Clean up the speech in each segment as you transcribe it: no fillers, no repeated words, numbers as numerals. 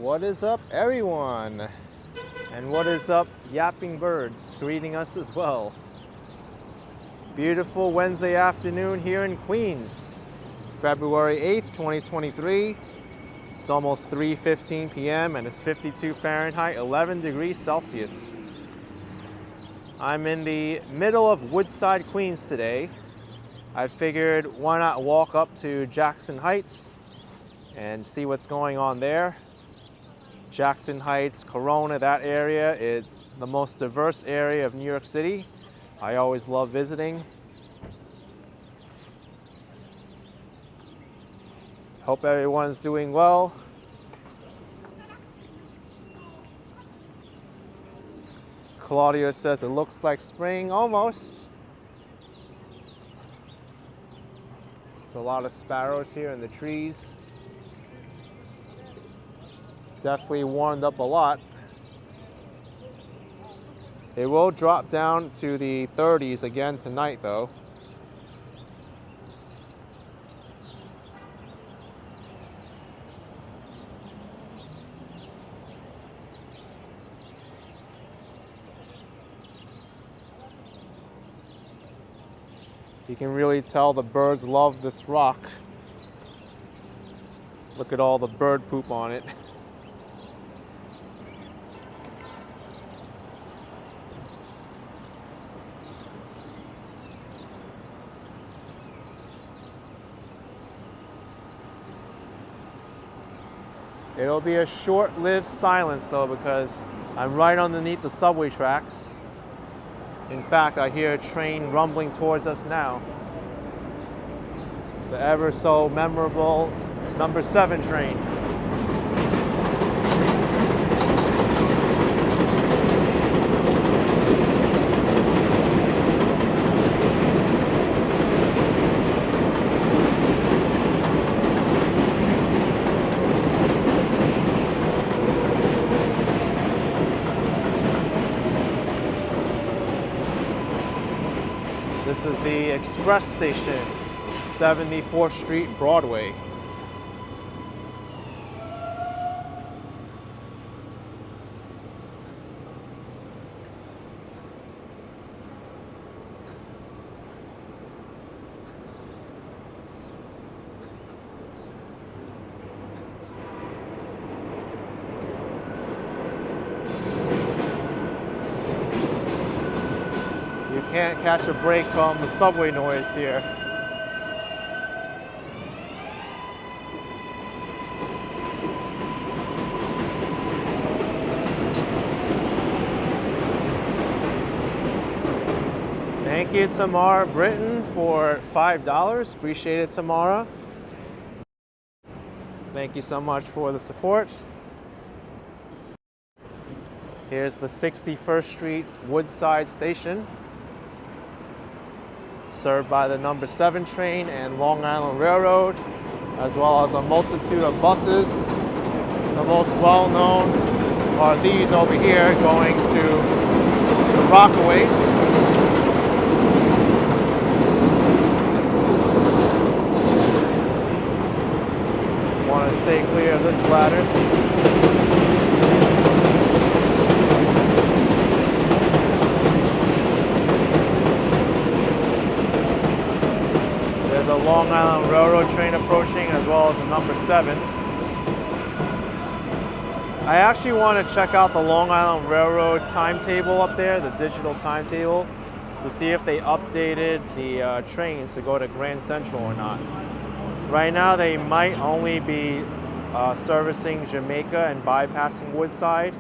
What is up, everyone? And what is up, yapping birds greeting us as well? Beautiful Wednesday afternoon here in Queens, February 8th, 2023. It's almost 3:15 p.m. and it's 52 Fahrenheit, 11 degrees Celsius. I'm in the middle of Woodside, Queens today. I figured why not walk up to Jackson Heights and see what's going on there. Jackson Heights, Corona, that area is the most diverse area of New York City. I always love visiting. Hope everyone's doing well. Claudia says it looks like spring, almost. There's a lot of sparrows here in the trees. Definitely warmed up a lot. It will drop down to the 30s again tonight though. You can really tell the birds love this rock. Look at all the bird poop on it. It'll be a short-lived silence though, because I'm right underneath the subway tracks. In fact, I hear a train rumbling towards us now. The ever so memorable number 7 train. This is the express station, 74th Street, Broadway. Can't catch a break from the subway noise here. Thank you, Tamara Britton, for $5. Appreciate it, Tamara. Thank you so much for the support. Here's the 61st Street Woodside Station, served by the number 7 train and Long Island Railroad, as well as a multitude of buses. The most well-known are these over here going to the Rockaways. Want to stay clear of this ladder. The Long Island Railroad train approaching, as well as the number 7. I actually want to check out the Long Island Railroad timetable up there, the digital timetable, to see if they updated the trains to go to Grand Central or not. Right now they might only be servicing Jamaica and bypassing Woodside,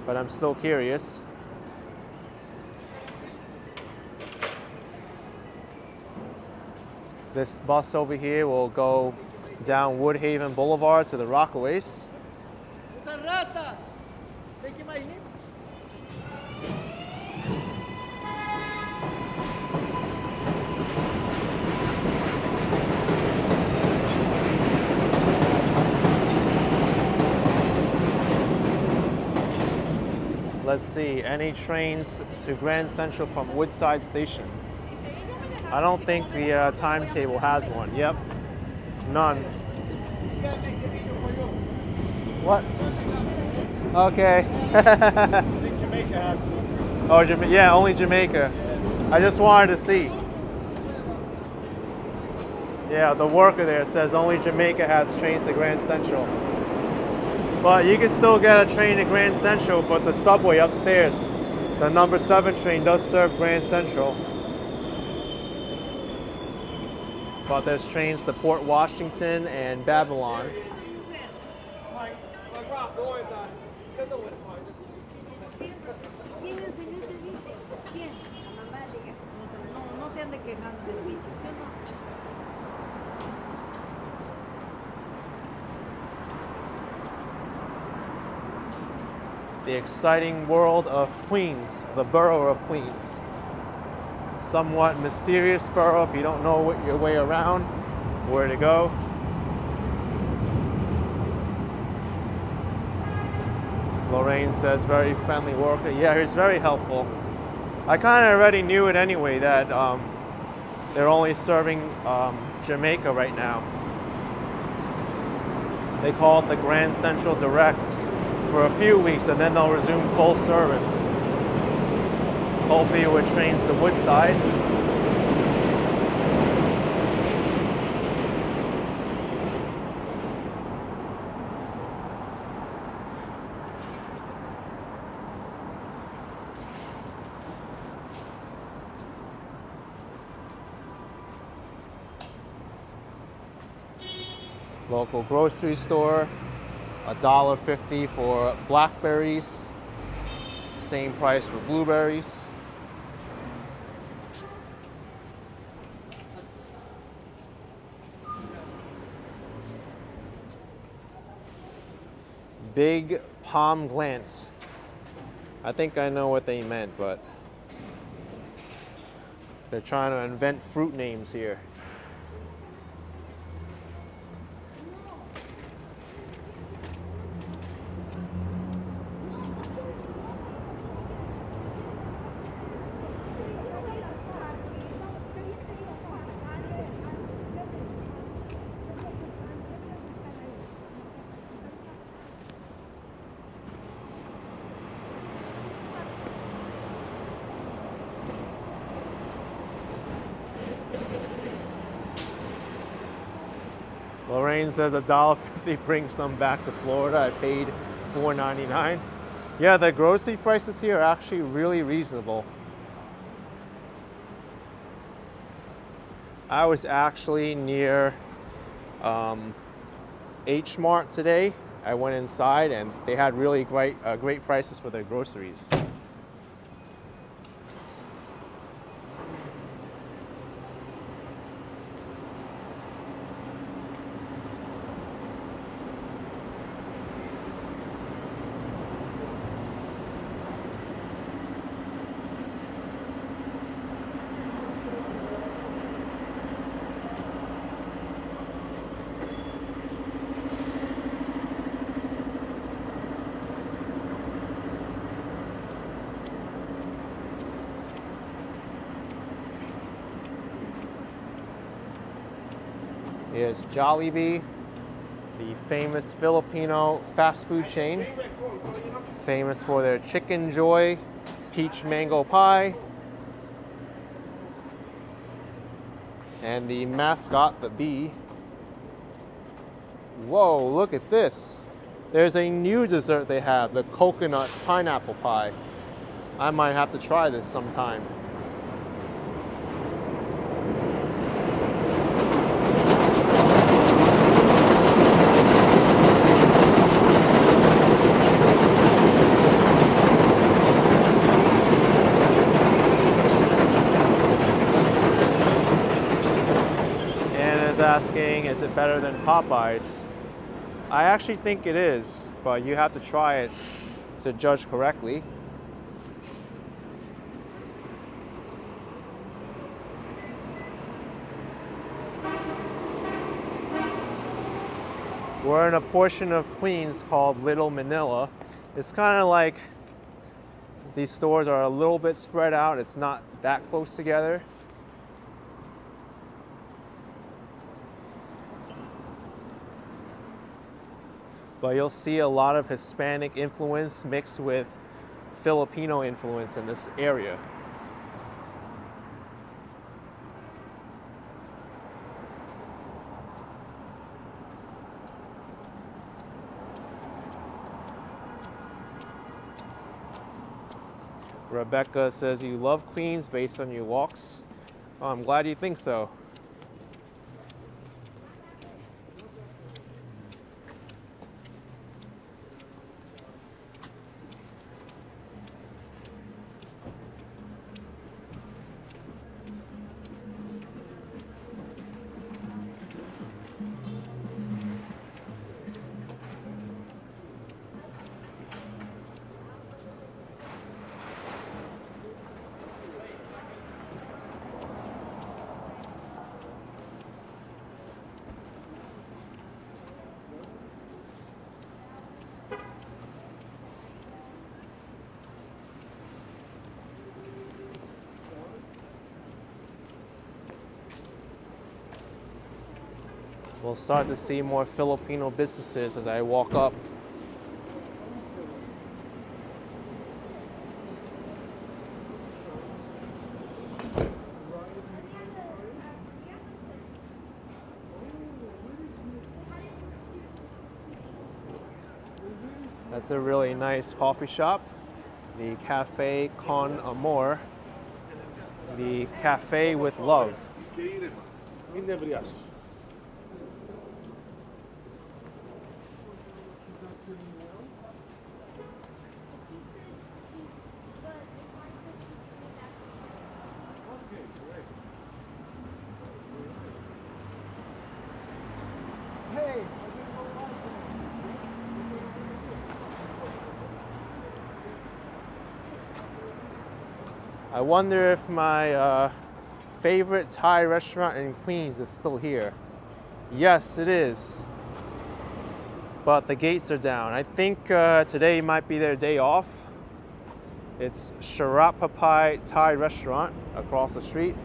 but I'm still curious. This bus over here will go down Woodhaven Boulevard to the Rockaways. Let's see, any trains to Grand Central from Woodside Station? I don't think the timetable has one. Yep, none. What? Okay. I think Jamaica has one. Oh, yeah, only Jamaica. I just wanted to see. Yeah, the worker there says only Jamaica has trains to Grand Central. But you can still get a train to Grand Central, but the subway upstairs, the number 7 train does serve Grand Central. But there's trains to Port Washington and Babylon. The exciting world of Queens, the borough of Queens. Somewhat mysterious borough if you don't know what your way around, where to go. Lorraine says very friendly worker. Yeah, he's very helpful. I kind of already knew it anyway that they're only serving Jamaica right now. They call it the Grand Central Direct for a few weeks and then they'll resume full service. Hopefully with trains to Woodside. Local grocery store, $1.50 for blackberries, same price for blueberries. Big palm glance. I think I know what they meant, but they're trying to invent fruit names here. Lorraine says $1.50 brings some back to Florida. I paid $4.99. Yeah, the grocery prices here are actually really reasonable. I was actually near H Mart today. I went inside and they had really great prices for their groceries. Here's Jollibee, the famous Filipino fast food chain, famous for their Chicken Joy peach mango pie, and the mascot, the bee. Whoa, look at this. There's a new dessert they have, the coconut pineapple pie. I might have to try this sometime. Asking, is it better than Popeyes? I actually think it is, but you have to try it to judge correctly. We're in a portion of Queens called Little Manila. It's kind of like these stores are a little bit spread out. It's not that close together. But you'll see a lot of Hispanic influence mixed with Filipino influence in this area. Rebecca says you love Queens based on your walks. Oh, I'm glad you think so. We'll start to see more Filipino businesses as I walk up. That's a really nice coffee shop, the Cafe Con Amor, the Cafe with Love. I wonder if my favorite Thai restaurant in Queens is still here. Yes, it is. But the gates are down. I think today might be their day off. It's Sharapapai Thai restaurant across the street.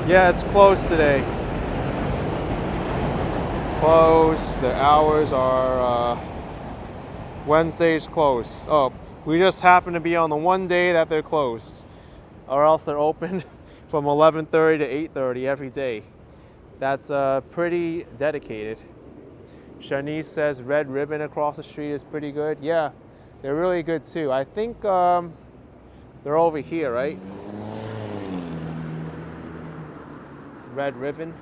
Yeah, it's closed today. Closed. The hours are Wednesday's closed. Oh, we just happen to be on the one day that they're closed, or else they're open from 11:30 to 8:30 every day. That's pretty dedicated. Shanice says Red Ribbon across the street is pretty good. Yeah, they're really good too. I think they're over here, right? Red Ribbon.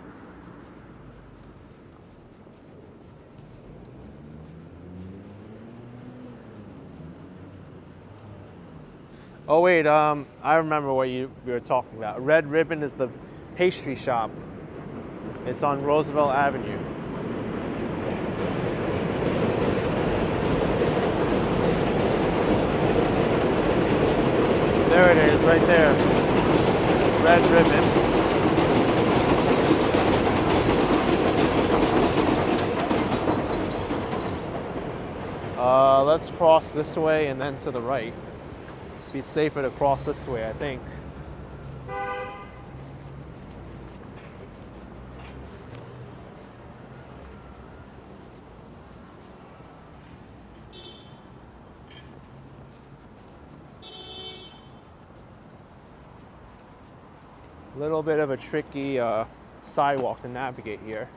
Oh wait, I remember what we were talking about. Red Ribbon is the pastry shop. It's on Roosevelt Avenue. There it is, right there. Red Ribbon. Let's cross this way and then to the right. Be safer to cross this way, I think. A little bit of a tricky sidewalk to navigate here.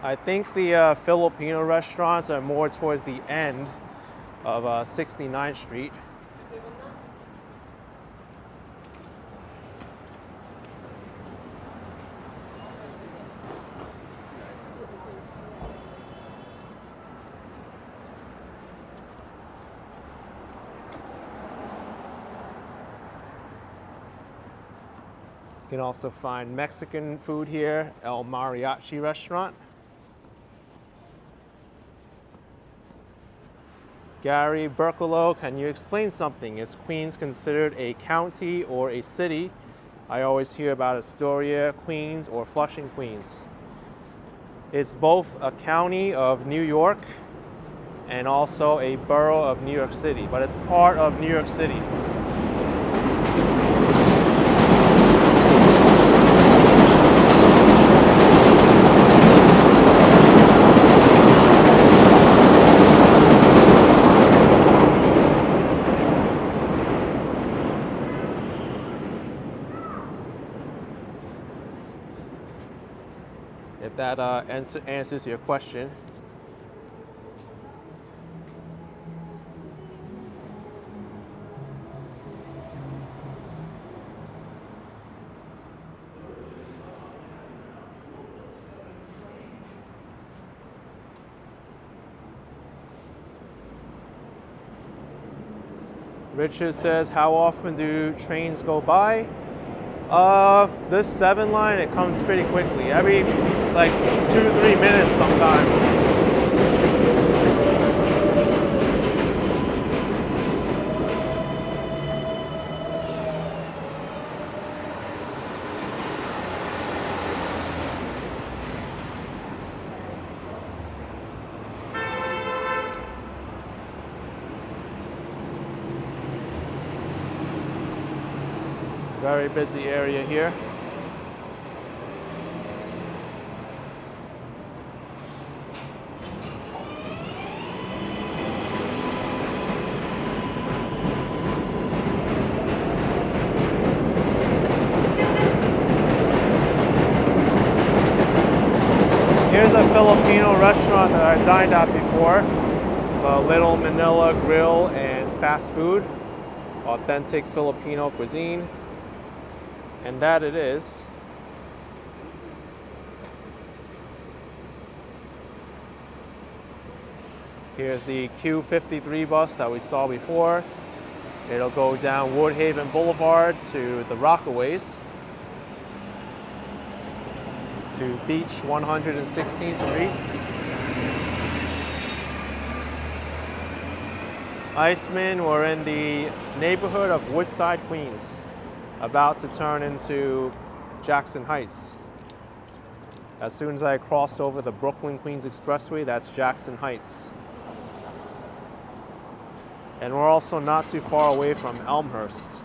I think the Filipino restaurants are more towards the end of 69th Street. You can also find Mexican food here, El Mariachi restaurant. Gary Berkolo, can you explain something? Is Queens considered a county or a city? I always hear about Astoria, Queens, or Flushing, Queens. It's both a county of New York and also a borough of New York City, but it's part of New York City. If that answers your question. Richard says, how often do trains go by? This 7 line, it comes pretty quickly. Every like 2-3 minutes sometimes. Very busy area here. Here's a Filipino restaurant that I dined at before, the Little Manila Grill and Fast Food, authentic Filipino cuisine. And that it is. Here's the Q53 bus that we saw before. It'll go down Woodhaven Boulevard to the Rockaways, to Beach 116th Street. Iceman, we're in the neighborhood of Woodside, Queens, about to turn into Jackson Heights. As soon as I cross over the Brooklyn-Queens Expressway, that's Jackson Heights. And we're also not too far away from Elmhurst.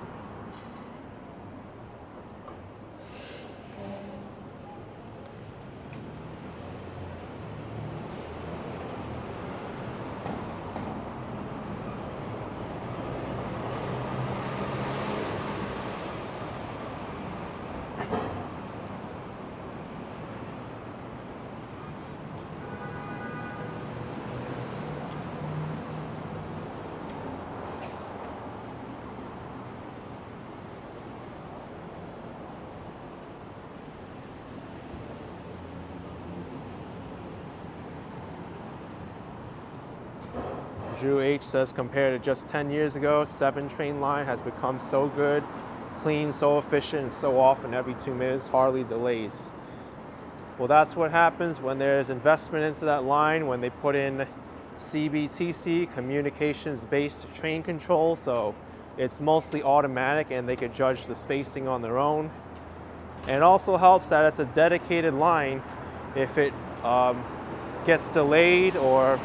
Drew H says, compared to just 10 years ago, 7 train line has become so good, clean, so efficient, and so often every 2 minutes, hardly delays. Well, that's what happens when there's investment into that line, when they put in CBTC, communications-based train control, so it's mostly automatic and they could judge the spacing on their own. And it also helps that it's a dedicated line. If it gets delayed or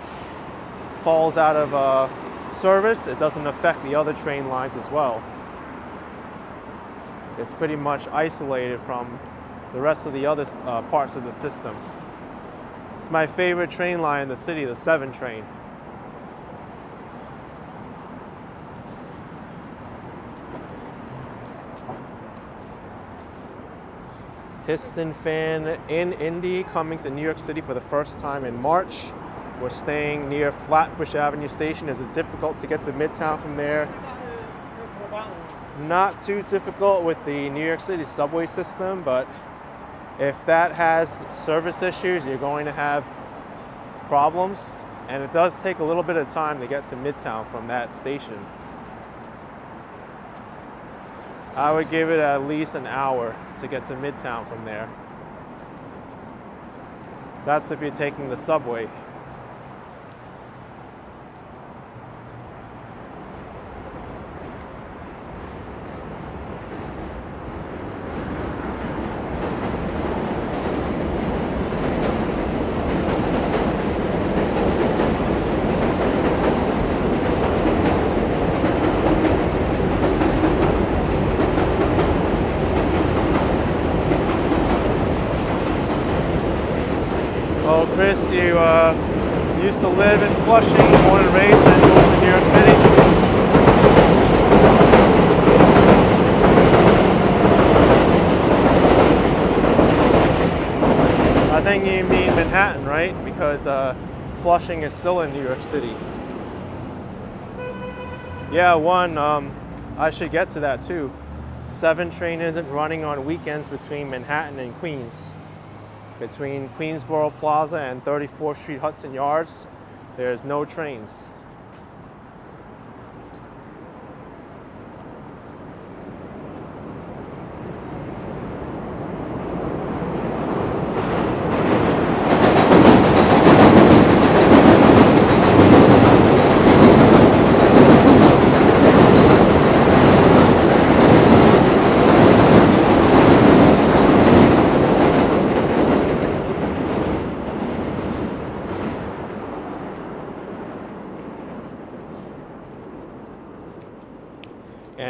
falls out of service, it doesn't affect the other train lines as well. It's pretty much isolated from the rest of the other parts of the system. It's my favorite train line in the city, the 7 train. Piston fan in Indy coming to New York City for the first time in March. We're staying near Flatbush Avenue Station. Is it difficult to get to Midtown from there? Not too difficult with the New York City subway system, but if that has service issues, you're going to have problems. And it does take a little bit of time to get to Midtown from that station. I would give it at least an hour to get to Midtown from there. That's if you're taking the subway. Oh, Chris, you used to live in Flushing, born and raised, and moved to New York City? I think you mean Manhattan, right? Because Flushing is still in New York City. Yeah, I should get to that too. 7 train isn't running on weekends between Manhattan and Queens. Between Queensboro Plaza and 34th Street Hudson Yards, there's no trains.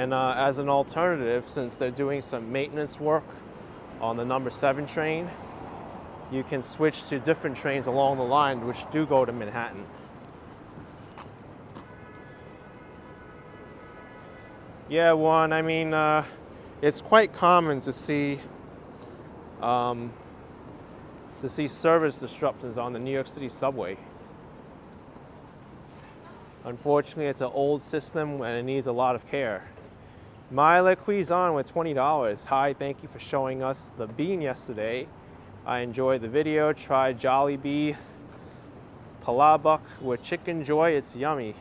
And as an alternative, since they're doing some maintenance work on the number 7 train, you can switch to different trains along the line which do go to Manhattan. Yeah, one, I mean, it's quite common to see service disruptions on the New York City subway. Unfortunately, it's an old system and it needs a lot of care. Myla Cuizon with $20. Hi, thank you for showing us the bean yesterday. I enjoyed the video. Tried Jollibee palabok with chicken joy. It's yummy.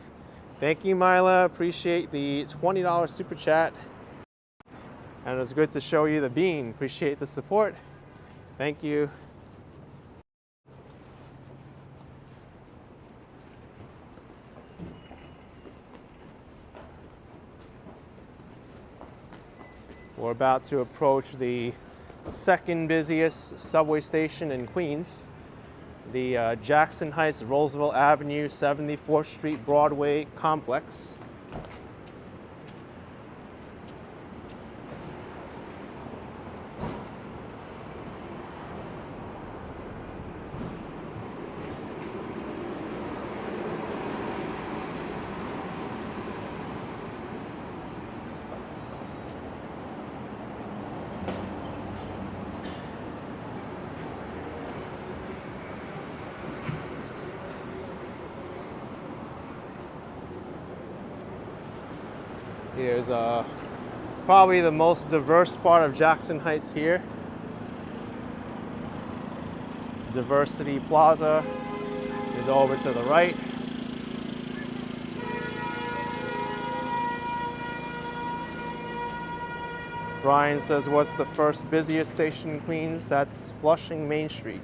Thank you, Myla. Appreciate the $20 super chat. And it was good to show you the bean. Appreciate the support. Thank you. We're about to approach the second busiest subway station in Queens, the Jackson Heights, Roosevelt Avenue, 74th Street, Broadway complex. Here's probably the most diverse part of Jackson Heights here. Diversity Plaza is over to the right. Brian says, what's the first busiest station in Queens? That's Flushing Main Street.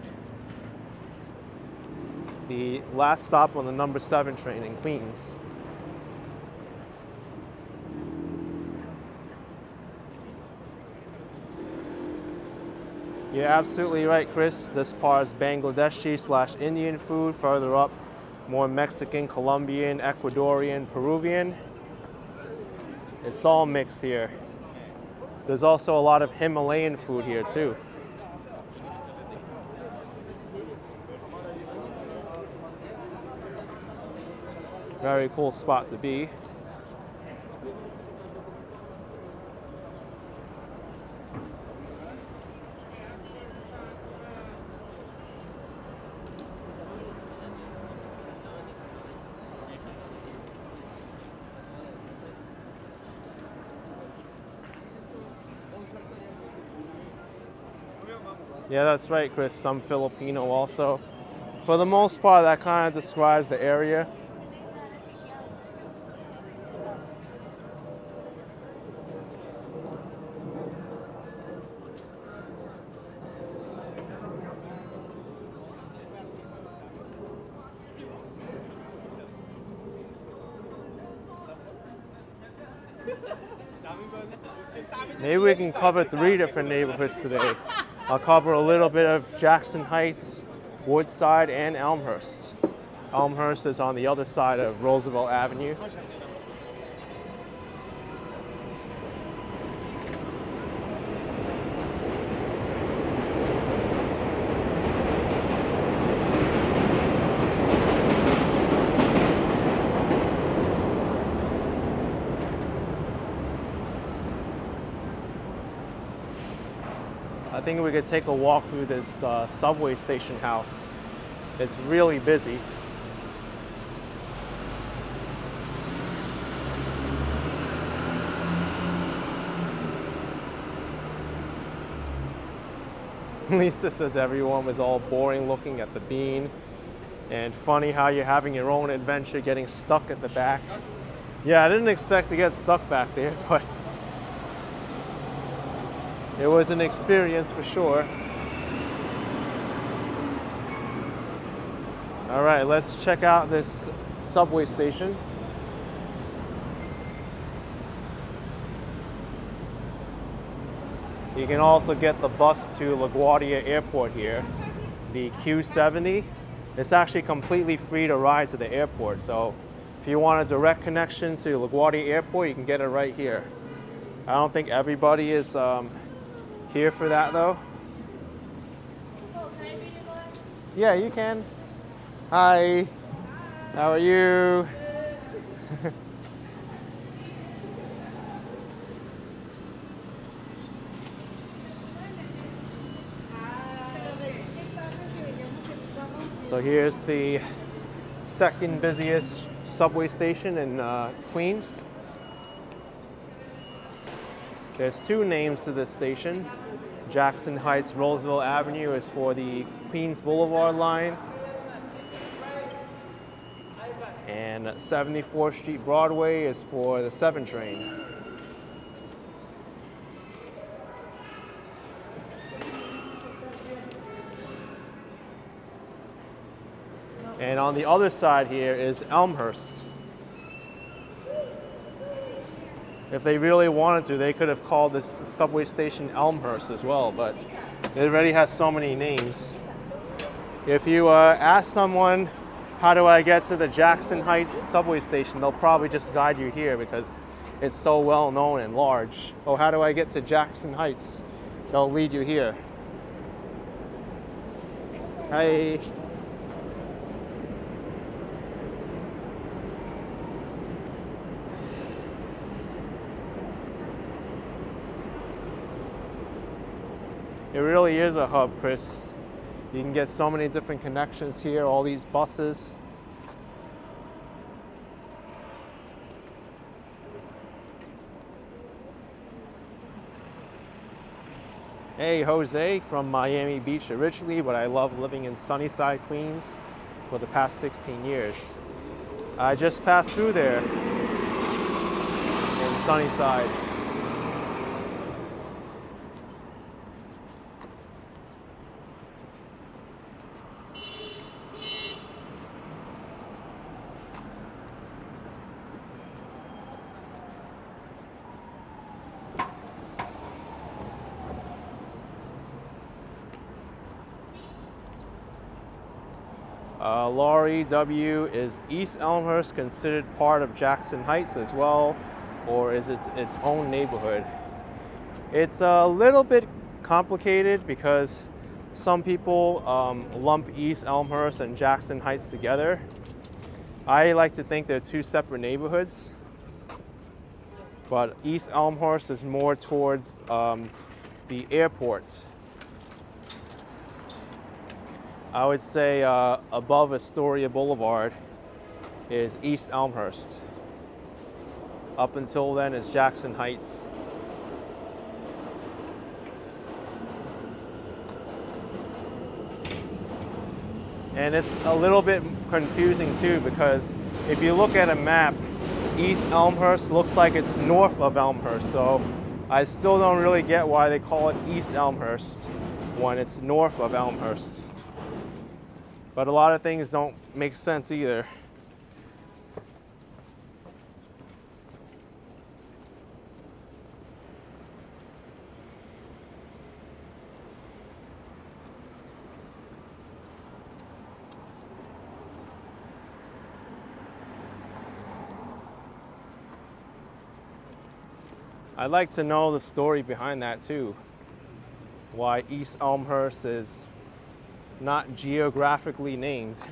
The last stop on the number 7 train in Queens. You're absolutely right, Chris. This part is Bangladeshi / Indian food. Further up, more Mexican, Colombian, Ecuadorian, Peruvian. It's all mixed here. There's also a lot of Himalayan food here too. Very cool spot to be. Yeah, that's right, Chris. Some Filipino also. For the most part, that kind of describes the area. Maybe we can cover 3 different neighborhoods today. I'll cover a little bit of Jackson Heights, Woodside, and Elmhurst. Elmhurst is on the other side of Roosevelt Avenue. I think we could take a walk through this subway station house. It's really busy. Lisa says everyone was all boring looking at the bean. And funny how you're having your own adventure getting stuck at the back. Yeah, I didn't expect to get stuck back there, but it was an experience for sure. All right, let's check out this subway station. You can also get the bus to LaGuardia Airport here, the Q70. It's actually completely free to ride to the airport. So if you want a direct connection to LaGuardia Airport, you can get it right here. I don't think everybody is here for that though. Yeah, you can. Hi. How are you? So here's the second busiest subway station in Queens. There's two names to this station. Jackson Heights Roosevelt Avenue is for the Queens Boulevard line. And 74th Street Broadway is for the 7 train. And on the other side here is Elmhurst. If they really wanted to, they could have called this subway station Elmhurst as well, but it already has so many names. If you ask someone, how do I get to the Jackson Heights subway station, they'll probably just guide you here because it's so well known and large. Oh, how do I get to Jackson Heights? They'll lead you here. Hi. It really is a hub, Chris. You can get so many different connections here, all these buses. Hey, Jose from Miami Beach originally, but I love living in Sunnyside, Queens for the past 16 years. I just passed through there in Sunnyside. Laurie W., is East Elmhurst considered part of Jackson Heights as well, or is it its own neighborhood? It's a little bit complicated because some people lump East Elmhurst and Jackson Heights together. I like to think they're two separate neighborhoods, but East Elmhurst is more towards the airport. I would say above Astoria Boulevard is East Elmhurst. Up until then is Jackson Heights. And it's a little bit confusing too, because if you look at a map, East Elmhurst looks like it's north of Elmhurst. So I still don't really get why they call it East Elmhurst when it's north of Elmhurst. But a lot of things don't make sense either. I'd like to know the story behind that too. Why East Elmhurst is not geographically named.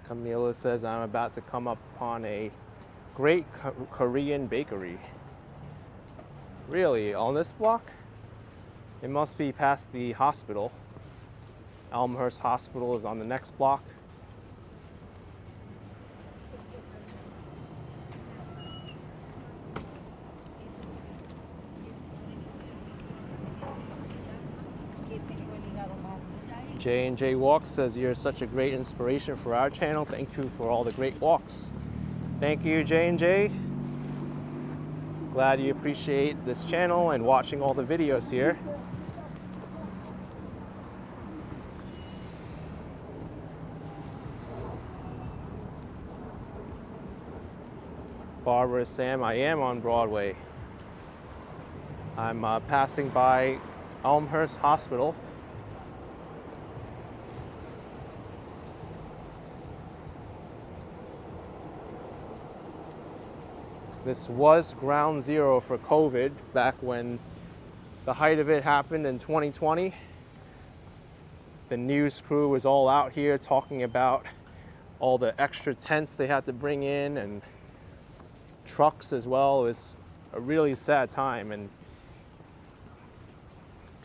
Camila says, I'm about to come upon a great Korean bakery. Really, on this block? It must be past the hospital. Elmhurst Hospital is on the next block. J&J Walks says you're such a great inspiration for our channel. Thank you for all the great walks. Thank you, J&J. Glad you appreciate this channel and watching all the videos here. Barbara Sam, I am on Broadway. I'm passing by Elmhurst Hospital. This was ground zero for COVID back when the height of it happened in 2020. The news crew was all out here talking about all the extra tents they had to bring in and trucks as well. It was a really sad time and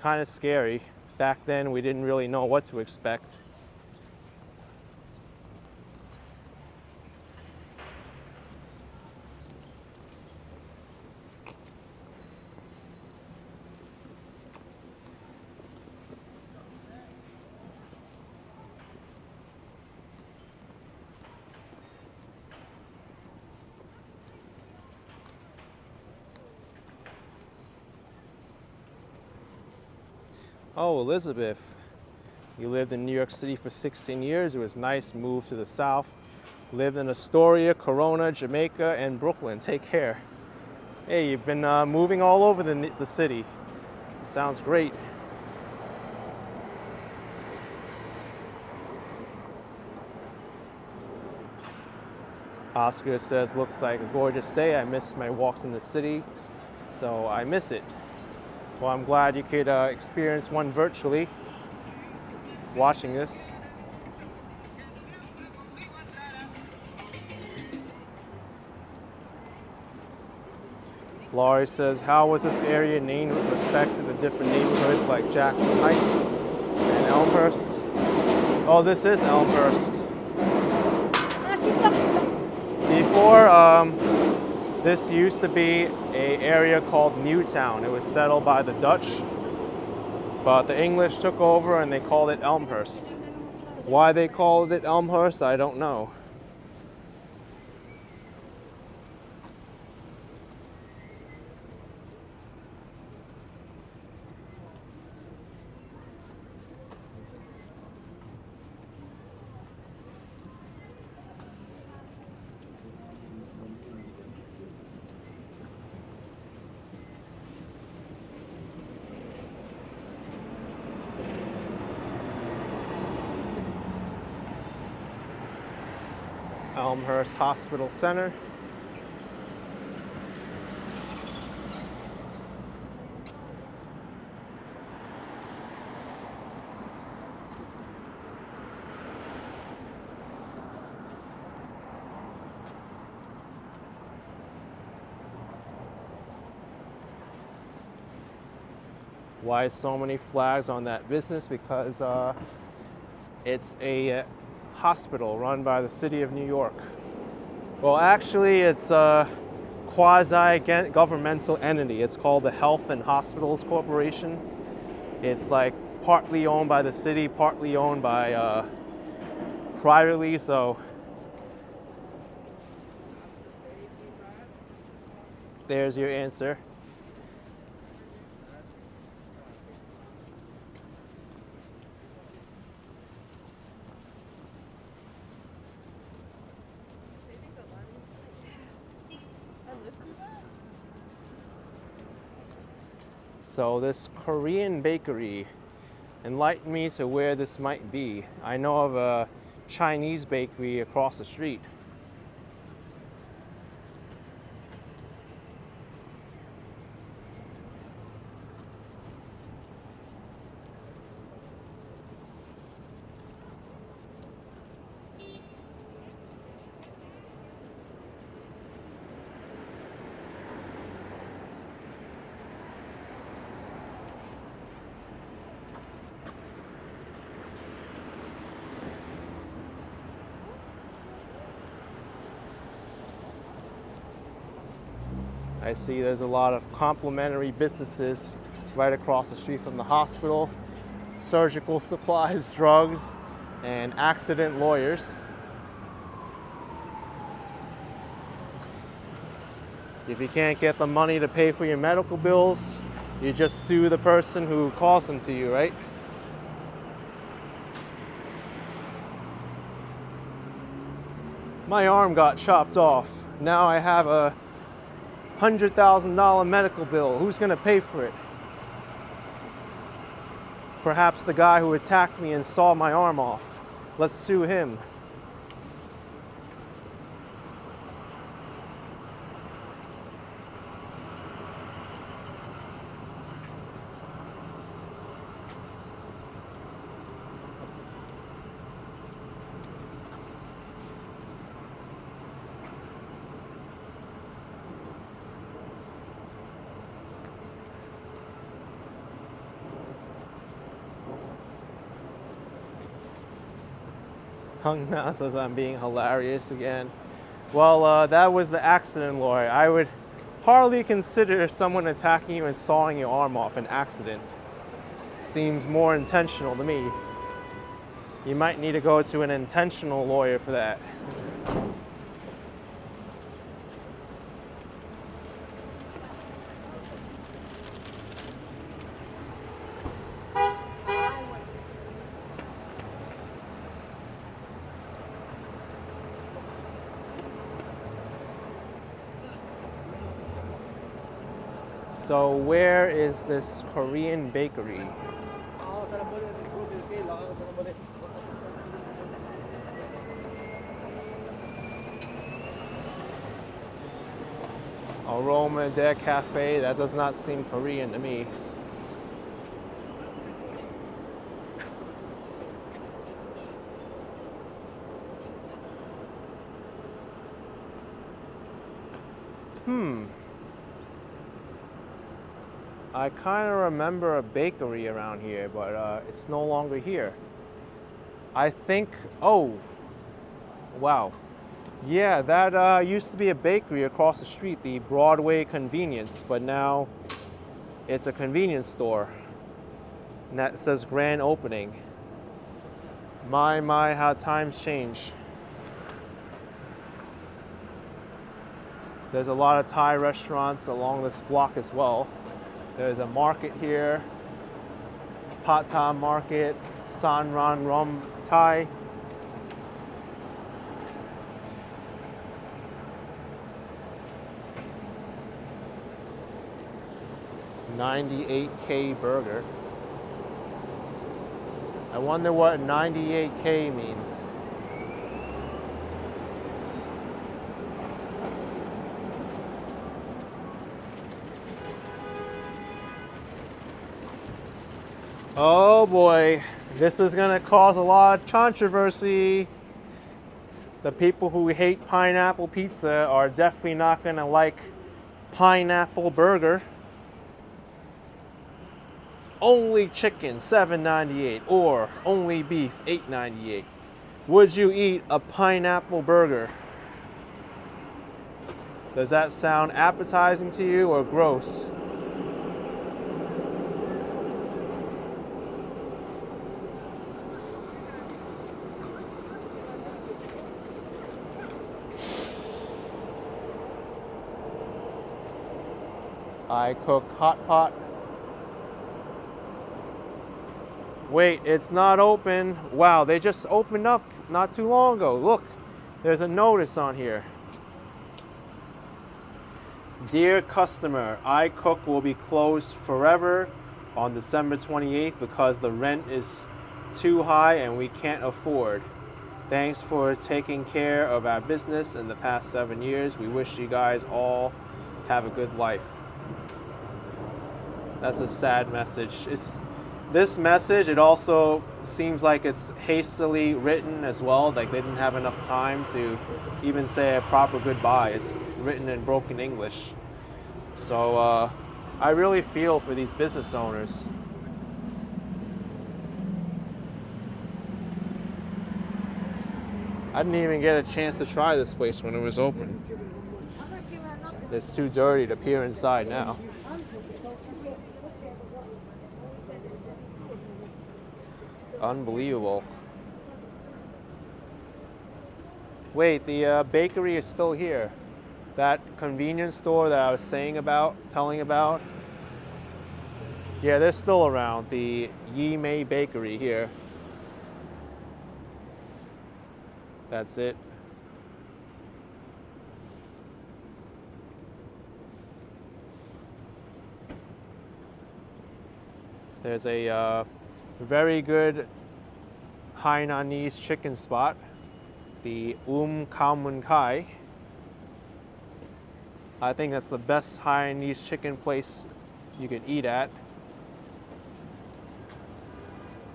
kind of scary. Back then we didn't really know what to expect. Oh, Elizabeth, you lived in New York City for 16 years. It was nice, moved to the South. Lived in Astoria, Corona, Jamaica, and Brooklyn. Take care. Hey, you've been moving all over the city. It sounds great. Oscar says, looks like a gorgeous day. I miss my walks in the city, so I miss it. Well, I'm glad you could experience one virtually, watching this. Laurie says, how was this area named with respect to the different neighborhoods like Jackson Heights and Elmhurst? Oh, this is Elmhurst. Before, this used to be an area called Newtown. It was settled by the Dutch, but the English took over and they called it Elmhurst. Why they called it Elmhurst, I don't know. Elmhurst Hospital Center. Why so many flags on that business? Because it's a hospital run by the city of New York. Well, actually, it's a quasi-governmental entity. It's called the Health and Hospitals Corporation. It's like partly owned by the city, partly owned by privately, so there's your answer. So this Korean bakery enlightened me to where this might be. I know of a Chinese bakery across the street. I see there's a lot of complimentary businesses right across the street from the hospital. surgical supplies, drugs, and accident lawyers. If you can't get the money to pay for your medical bills, you just sue the person who caused them to you, right? My arm got chopped off. Now I have a $100,000 medical bill. Who's gonna pay for it? Perhaps the guy who attacked me and sawed my arm off. Let's sue him. Hung Na says I'm being hilarious again. Well, that was the accident lawyer. I would hardly consider someone attacking you and sawing your arm off an accident. Seems more intentional to me. You might need to go to an intentional lawyer for that. So where is this Korean bakery? Aroma de Cafe, that does not seem Korean to me. I kind of remember a bakery around here, but it's no longer here. I think, oh, wow. Yeah, that used to be a bakery across the street, the Broadway Convenience, but now it's a convenience store. And that says grand opening. My, how times change. There's a lot of Thai restaurants along this block as well. There's a market here, Pat Thai Market, San Ran Rum Thai. $98K burger. I wonder what 98K means. Oh boy, this is gonna cause a lot of controversy. The people who hate pineapple pizza are definitely not gonna like pineapple burger. Only chicken, $7.98, or only beef, $8.98. Would you eat a pineapple burger? Does that sound appetizing to you or gross? I cook hot pot. Wait, it's not open. Wow, they just opened up not too long ago. Look, there's a notice on here. Dear customer, I Cook will be closed forever on December 28th because the rent is too high and we can't afford. Thanks for taking care of our business in the past 7 years. We wish you guys all have a good life. That's a sad message. This message, it also seems like it's hastily written as well. Like they didn't have enough time to even say a proper goodbye. It's written in broken English. So I really feel for these business owners. I didn't even get a chance to try this place when it was open. It's too dirty to peer inside now. Unbelievable. Wait, the bakery is still here. That convenience store that I was telling about. Yeah, they're still around. The Yi Mei Bakery here. That's it. There's a very good Hainanese chicken spot, the Khao Mun Kai. I think that's the best Hainanese chicken place you can eat at.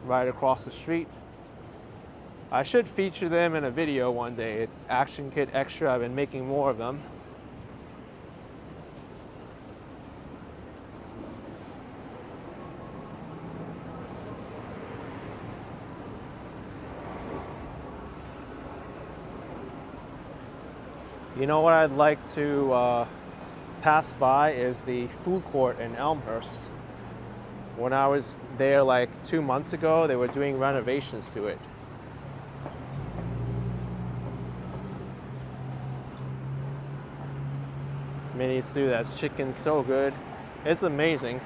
Right across the street. I should feature them in a video one day. Action Kid Extra, I've been making more of them. You know what I'd like to pass by is the food court in Elmhurst. When I was there like 2 months ago, they were doing renovations to it. Mini Sue, that's chicken so good. It's amazing.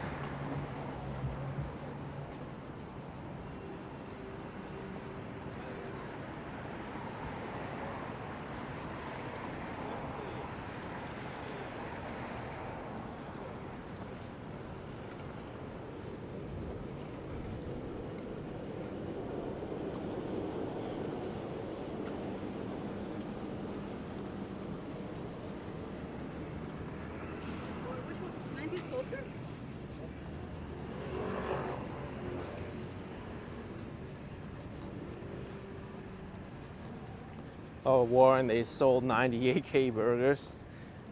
Oh, Warren, they sold 98K burgers.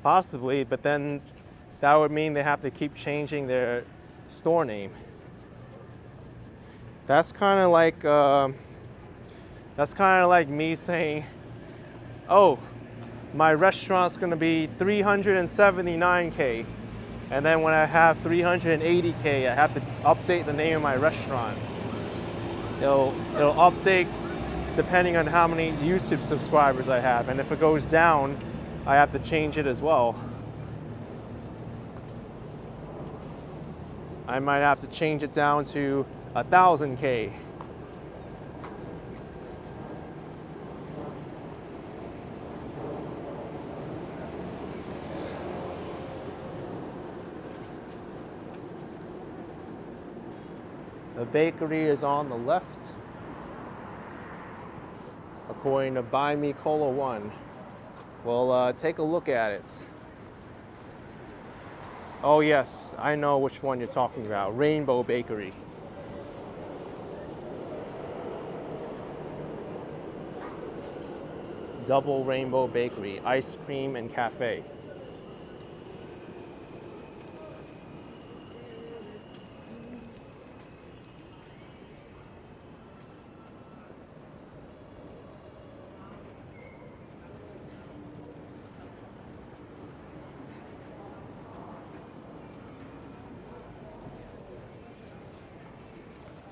Possibly, but then that would mean they have to keep changing their store name. That's kind of like me saying, oh, my restaurant's gonna be 379K. And then when I have 380K, I have to update the name of my restaurant. It'll update depending on how many YouTube subscribers I have. And if it goes down, I have to change it as well. I might have to change it down to 1,000K. The bakery is on the left, according to Buy Me Cola 1. We'll take a look at it. Oh yes, I know which one you're talking about. Rainbow Bakery. Double Rainbow Bakery, ice cream and cafe.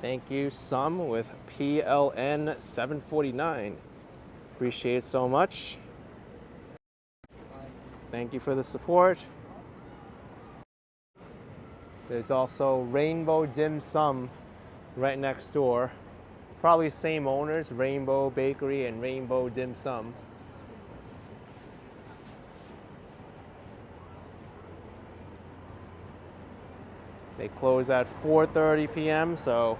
Thank you, Sum, with PLN 749. Appreciate it so much. Thank you for the support. There's also Rainbow Dim Sum right next door. Probably same owners, Rainbow Bakery and Rainbow Dim Sum. They close at 4:30 p.m., so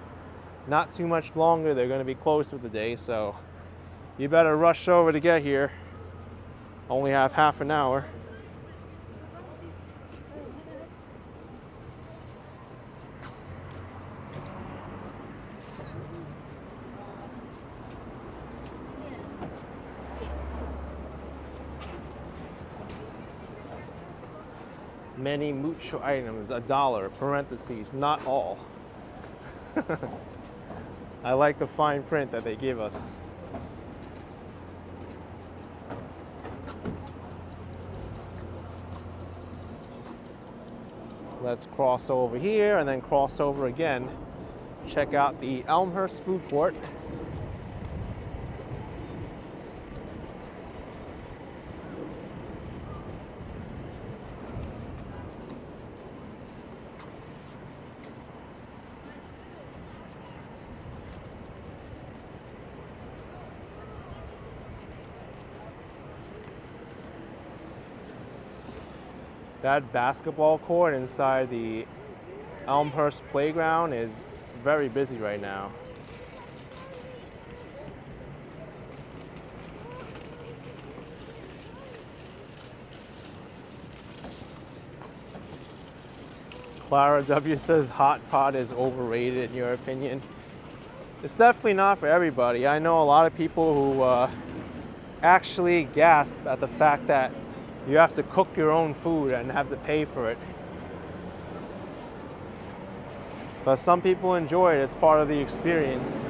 not too much longer. They're going to be closed for the day, so you better rush over to get here. Only have half an hour. Many mucho items, $1, parentheses, not all. I like the fine print that they give us. Let's cross over here and then cross over again check out the Elmhurst Food Court. That basketball court inside the Elmhurst playground is very busy right now. Clara W says hot pot is overrated in your opinion. It's definitely not for everybody. I know a lot of people who actually gasp at the fact that you have to cook your own food and have to pay for it. But some people enjoy it. It's part of the experience.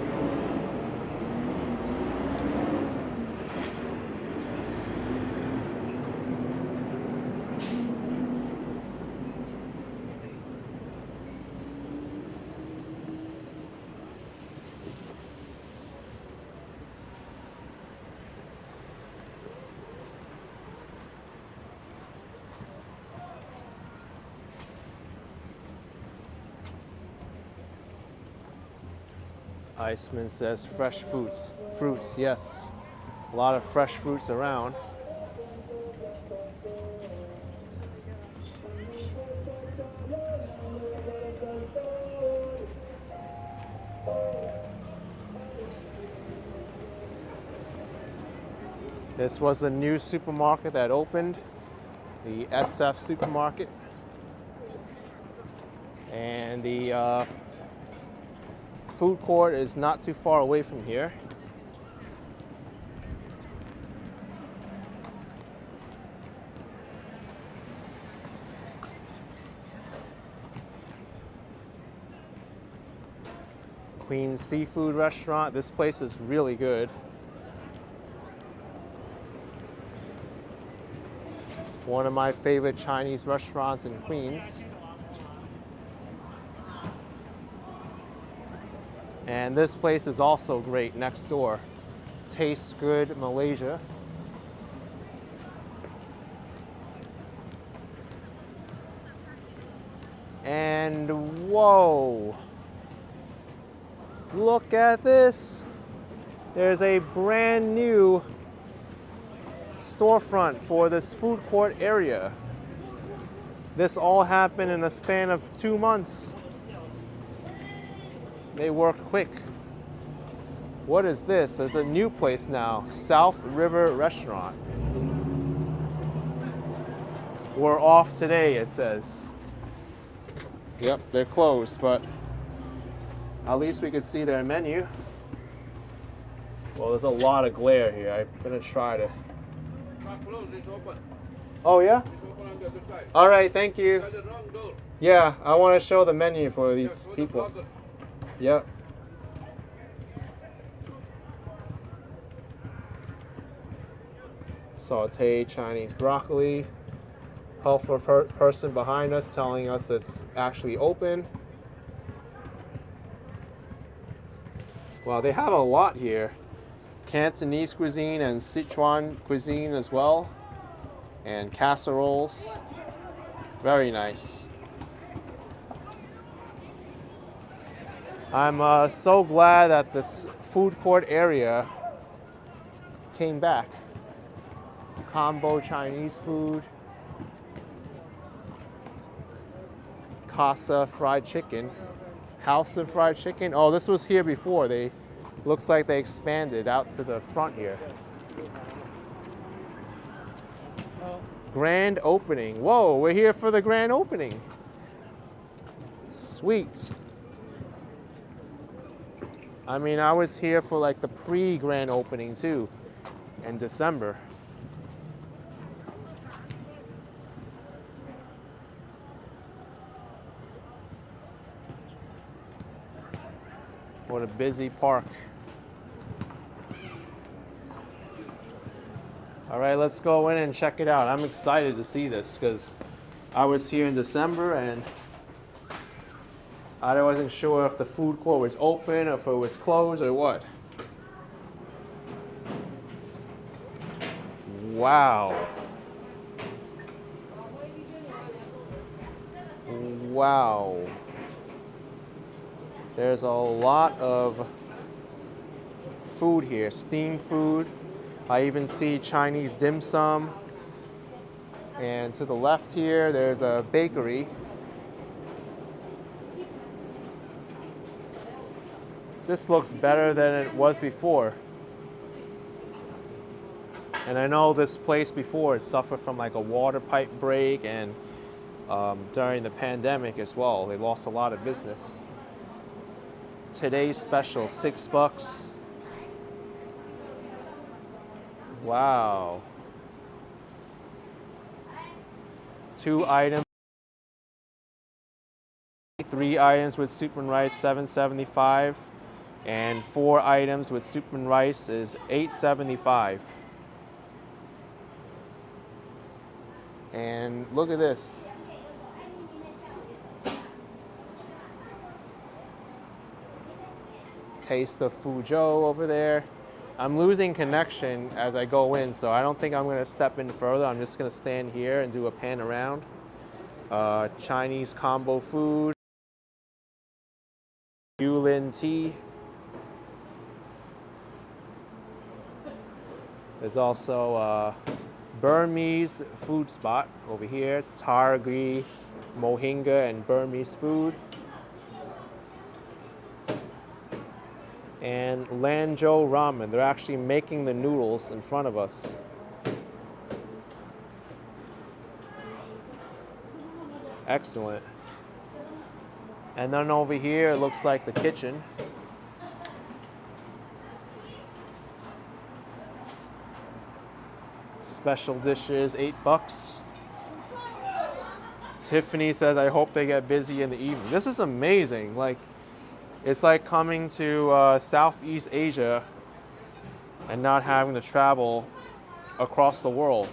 Iceman says fresh fruits. Fruits, yes. A lot of fresh fruits around. This was the new supermarket that opened, the SF supermarket. And the food court is not too far away from here. Queen's Seafood Restaurant. This place is really good. One of my favorite Chinese restaurants in Queens. And this place is also great next door. Tastes Good Malaysia. And whoa, look at this. There's a brand new storefront for this food court area. This all happened in a span of 2 months. They worked quick. What is this? There's a new place now, South River Restaurant. We're off today, it says. Yep, they're closed, but at least we could see their menu. Well, there's a lot of glare here. I'm gonna try to. It's open. Oh yeah? It's open on the other side. All right, thank you. That's the wrong door. Yeah, I want to show the menu for these Yeah, people. the Yep. Sauteed Chinese broccoli. Helpful person behind us telling us it's actually open. Wow, they have a lot here. Cantonese cuisine and Sichuan cuisine as well. And casseroles. Very nice. I'm so glad that this food court area came back. Combo Chinese food. Casa fried chicken. House of fried chicken. Oh, this was here before. Looks like they expanded out to the front here. Grand opening. Whoa, we're here for the grand opening. Sweet. I mean, I was here for like the pre-grand opening too, in December. What a busy park. All right, let's go in and check it out. I'm excited to see this because I was here in December and I wasn't sure if the food court was open or if it was closed or what. Wow. Wow. There's a lot of food here, steamed food. I even see Chinese dim sum. And to the left here, there's a bakery. This looks better than it was before. And I know this place before it suffered from like a water pipe break, and during the pandemic as well, they lost a lot of business. Today's special, $6. Wow. 2 items, 3 items with soup and rice, $7.75, and 4 items with soup and rice is $8.75. And look at this. Taste of Fuzhou over there. I'm losing connection as I go in, so I don't think I'm gonna step in further. I'm just gonna stand here and do a pan around. Chinese combo food. Yulin tea. There's also a Burmese food spot over here. Targi, mohinga, and Burmese food. And Lanzhou ramen. They're actually making the noodles in front of us. Excellent. And then over here, it looks like the kitchen. Special dishes, $8. Tiffany says, I hope they get busy in the evening. This is amazing. Like, it's like coming to Southeast Asia and not having to travel across the world.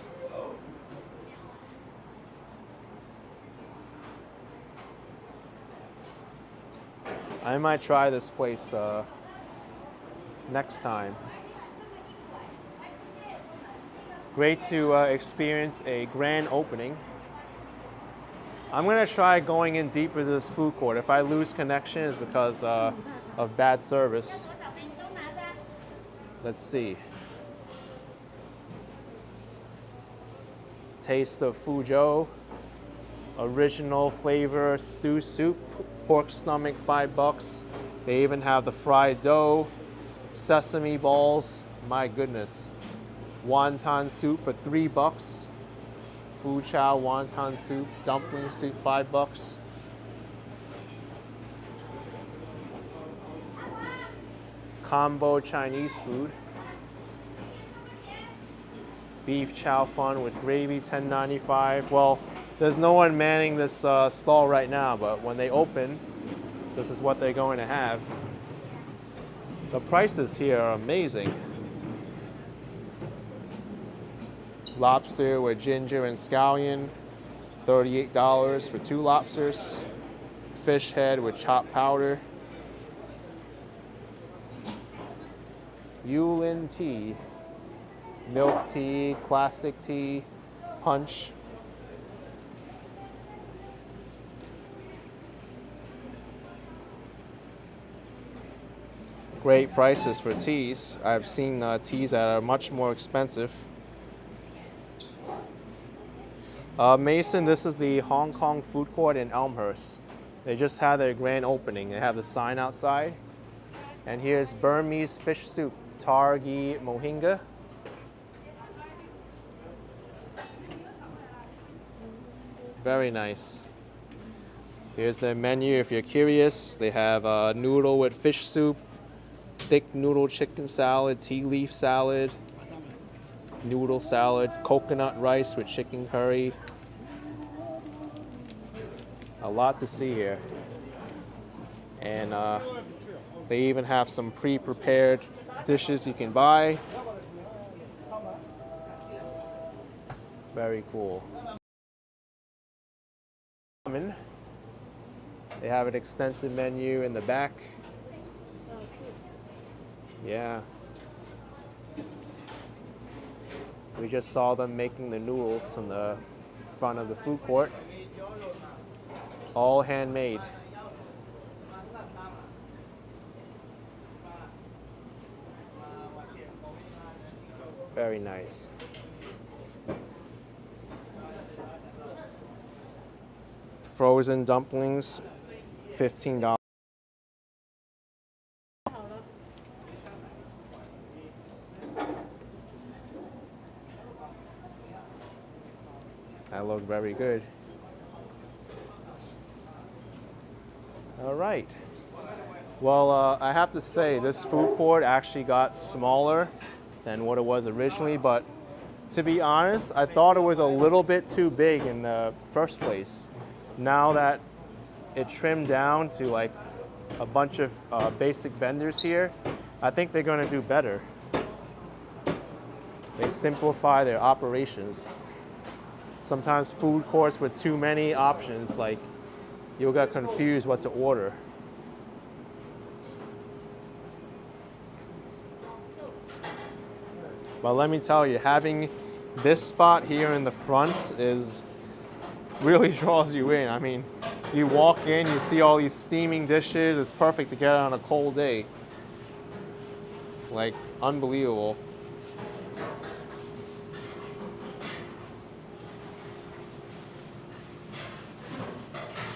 I might try this place next time. Great to experience a grand opening. I'm gonna try going in deeper to this food court. If I lose connection, it's because of bad service. Let's see. Taste of Fuzhou. Original flavor stew soup. Pork stomach, $5. They even have the fried dough. Sesame balls. My goodness. Wonton soup for $3. Fu chow wonton soup, dumpling soup, $5. Combo Chinese food. Beef chow fun with gravy, $10.95. Well, there's no one manning this stall right now, but when they open, this is what they're going to have. The prices here are amazing. Lobster with ginger and scallion, $38 for 2 lobsters. Fish head with chopped powder. Yulin tea, milk tea, classic tea, punch. Great prices for teas. I've seen teas that are much more expensive. Mason, this is the Hong Kong food court in Elmhurst. They just had their grand opening. They have the sign outside. And here's Burmese fish soup, Targi mohinga. Very nice. Here's their menu if you're curious. They have a noodle with fish soup, thick noodle chicken salad, tea leaf salad, noodle salad, coconut rice with chicken curry. A lot to see here. And they even have some pre-prepared dishes you can buy. Very cool. They have an extensive menu in the back. Yeah. We just saw them making the noodles in the front of the food court. All handmade. Very nice. Frozen dumplings, $15. That looked very good. All right. Well, I have to say, this food court actually got smaller than what it was originally, but to be honest, I thought it was a little bit too big in the first place. Now that it trimmed down to like a bunch of basic vendors here, I think they're going to do better. They simplify their operations. Sometimes food courts with too many options, like you'll get confused what to order. But let me tell you, having this spot here in the front really draws you in. I mean, you walk in, you see all these steaming dishes. It's perfect to get on a cold day. Like, unbelievable.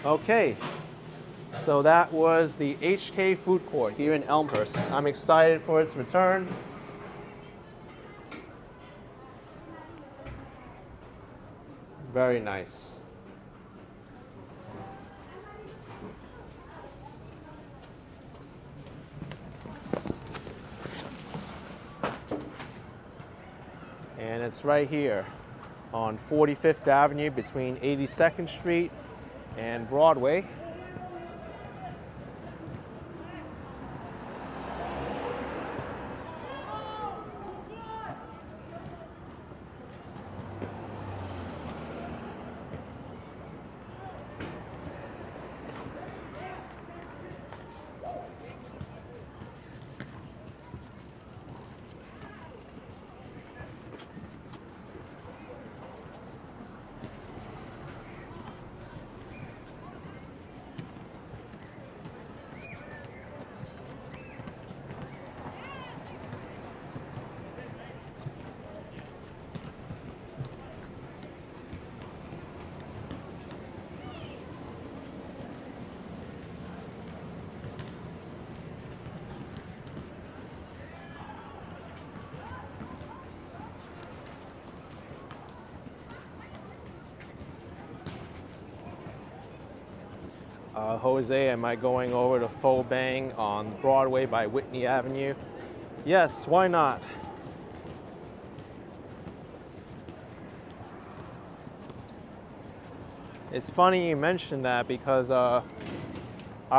Okay, so that was the HK Food Court here in Elmhurst. I'm excited for its return. Very nice. And it's right here on 45th Avenue between 82nd Street and Broadway. Jose, am I going over to Pho Bang on Broadway by Whitney Avenue? Yes, why not? It's funny you mentioned that because I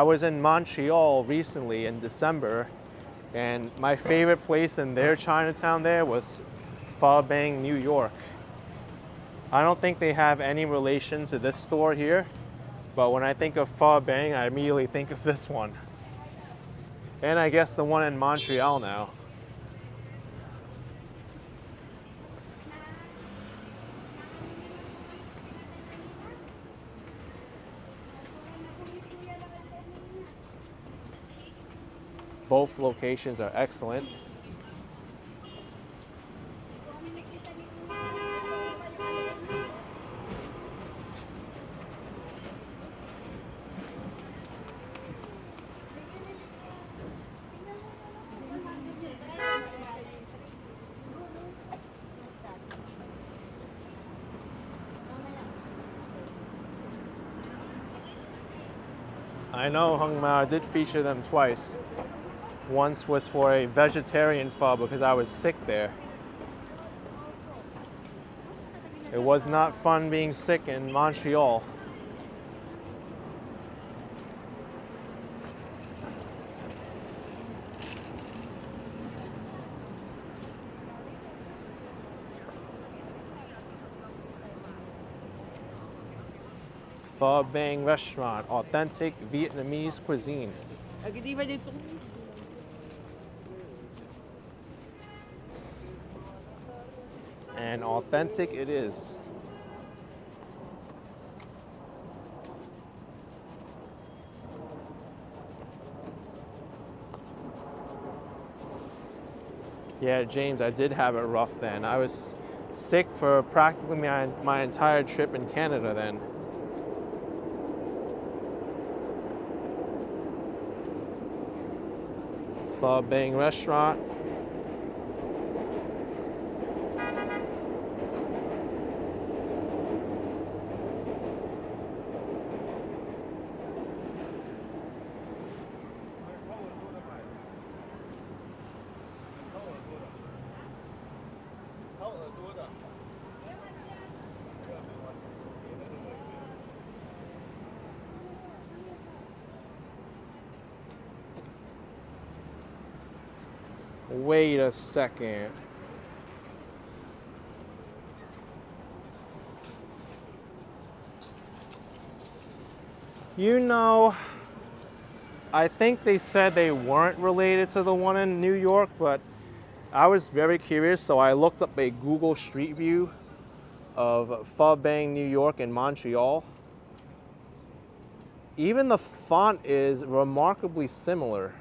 was in Montreal recently in December, and my favorite place in their Chinatown there was Pho Bang, New York. I don't think they have any relation to this store here, but when I think of Pho Bang, I immediately think of this one. And I guess the one in Montreal now. Both locations are excellent. I know Hung Mao did feature them twice. Once was for a vegetarian pho because I was sick there. It was not fun being sick in Montreal. Pho Bang Restaurant, authentic Vietnamese cuisine. And authentic it is. Yeah, James, I did have it rough then. I was sick for practically my entire trip in Canada then. Pho Bang Restaurant. Wait a second. You know, I think they said they weren't related to the one in New York, but I was very curious, so I looked up a Google Street View of Pho Bang, New York and Montreal. Even the font is remarkably similar.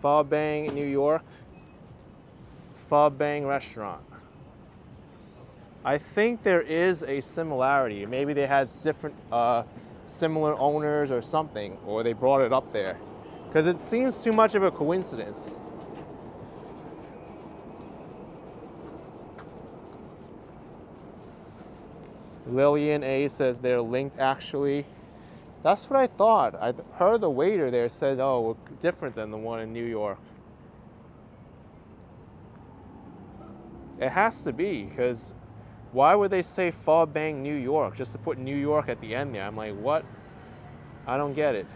Pho Bang, New York, Pho Bang Restaurant. I think there is a similarity. Maybe they had different, similar owners or something, or they brought it up there. Because it seems too much of a coincidence. Lillian A says they're linked actually. That's what I thought. I heard the waiter there said, oh, we're different than the one in New York. It has to be, because why would they say Pho Bang, New York, just to put New York at the end there? I'm like, what? I don't get it.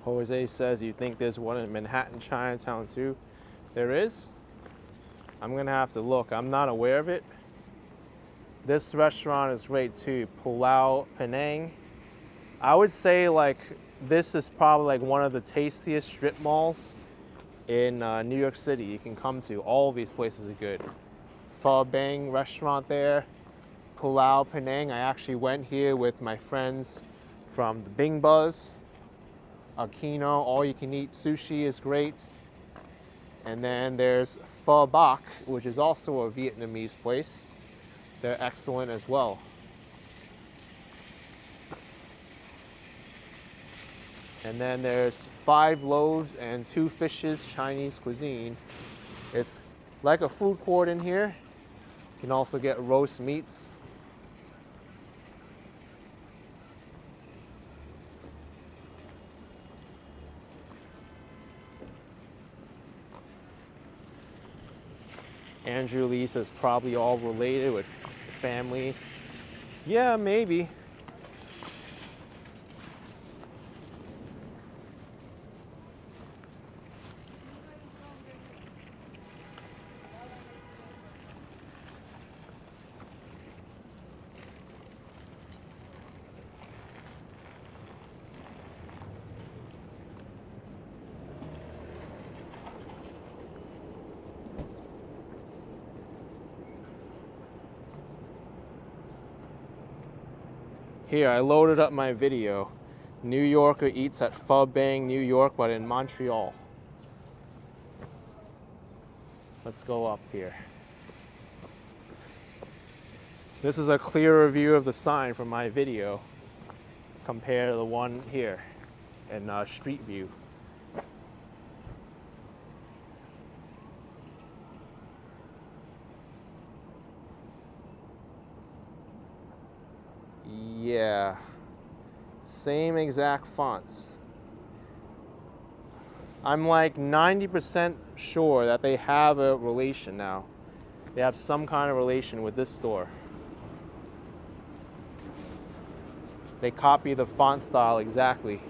Jose says, you think there's one in Manhattan, Chinatown too? There is? I'm gonna have to look. I'm not aware of it. This restaurant is great too, Pulau Penang. I would say like this is probably like one of the tastiest strip malls in New York City you can come to. All of these places are good. Pho Bang restaurant there, Pulau Penang. I actually went here with my friends from the Bing Buzz. Aquino, all you can eat sushi is great. And then there's Pho Bak, which is also a Vietnamese place. They're excellent as well. And then there's 5 loaves and 2 fishes, Chinese cuisine. It's like a food court in here. You can also get roast meats. Andrew Lee says probably all related with family. Yeah, maybe. Here, I loaded up my video. New Yorker eats at Pho Bang, New York, but in Montreal. Let's go up here. This is a clearer view of the sign from my video compared to the one here in Street View. Yeah, Same exact fonts. I'm like 90% sure that they have a relation now. They have some kind of relation with this store. They copy the font style exactly.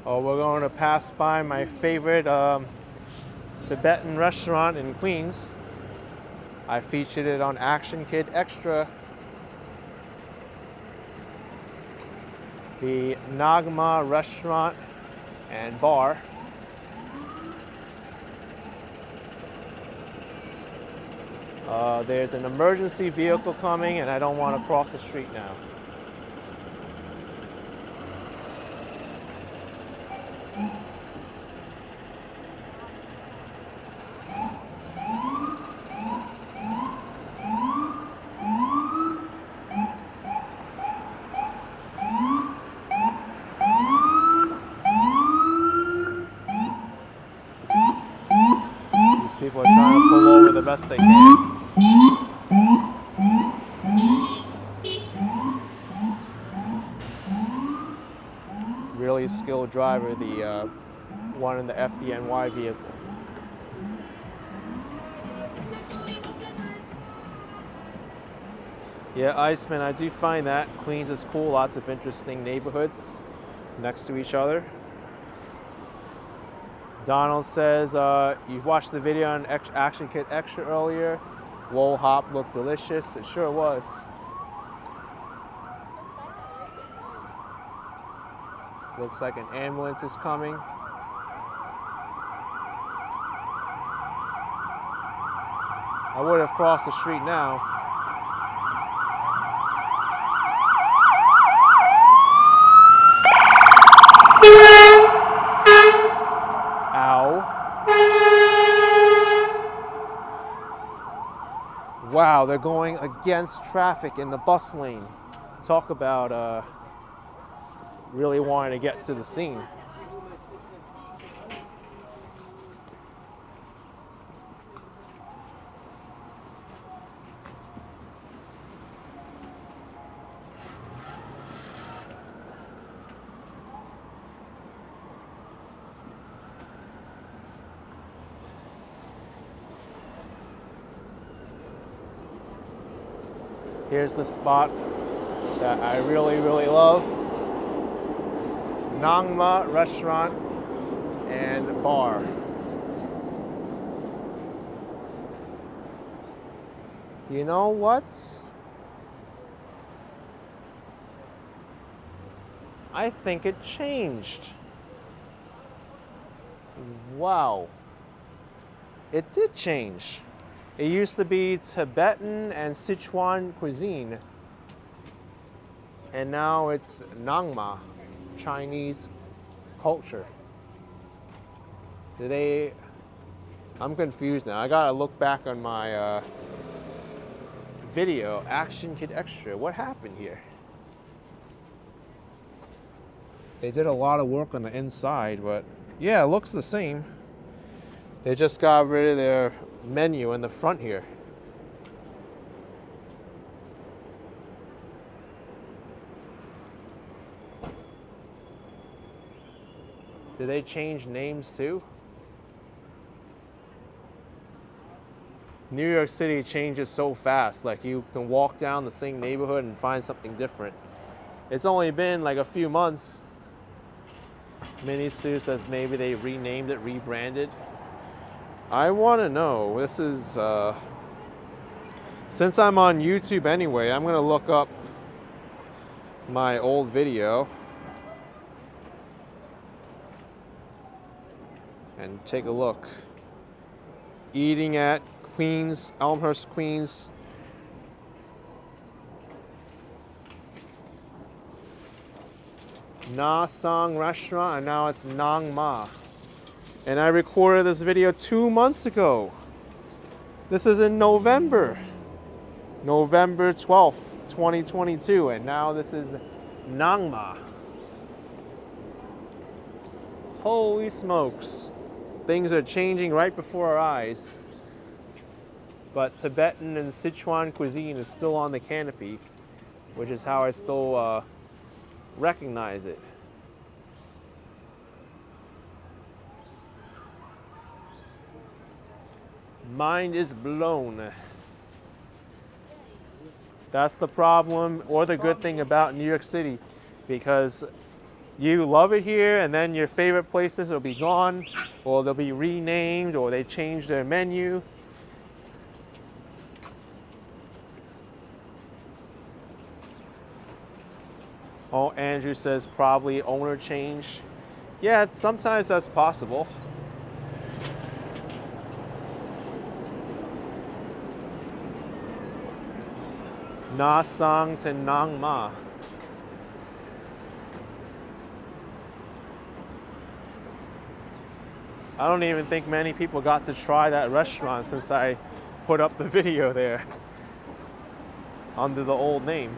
Oh, we're going to pass by my favorite Tibetan restaurant in Queens. I featured it on Action Kid Extra. The Nagma Restaurant and Bar. There's an emergency vehicle coming and I don't want to cross the street now. These people are trying to pull over the best they can. Really skilled driver, the one in the FDNY vehicle. Yeah, Iceman, I do find that Queens is cool. Lots of interesting neighborhoods next to each other. Donald says, you watched the video on Action Kid Extra earlier. Wool hop looked delicious. It sure was. Looks like an ambulance is coming. I would have crossed the street now. Ow. Wow, they're going against traffic in the bus lane. Talk about really wanting to get to the scene. Here's the spot that I really, really love. Nangma Restaurant and Bar. You know what? I think it changed. Wow. It did change. It used to be Tibetan and Sichuan cuisine. And now it's Nangma, Chinese culture. I'm confused now. I gotta look back on my video, Action Kid Extra. What happened here? They did a lot of work on the inside, but yeah, it looks the same. They just got rid of their menu in the front here. Did they change names too? New York City changes so fast. Like you can walk down the same neighborhood and find something different. It's only been like a few months. Minnie Sue says maybe they renamed it, rebranded. I want to know. This is Since I'm on YouTube anyway, I'm gonna look up my old video and take a look. Eating at Queens, Elmhurst, Queens. Na Sang restaurant, and now it's Nang Ma. And I recorded this video 2 months ago. This is in November 12th, 2022, and now this is Nang Ma. Holy smokes. Things are changing right before our eyes. But Tibetan and Sichuan cuisine is still on the canopy, which is how I still recognize it. Mind is blown. That's the problem or the good thing about New York City, because you love it here and then your favorite places will be gone, or they'll be renamed, or they change their menu. Oh, Andrew says probably owner change. Yeah, sometimes that's possible. Na Sang to Nang Ma. I don't even think many people got to try that restaurant since I put up the video there under the old name.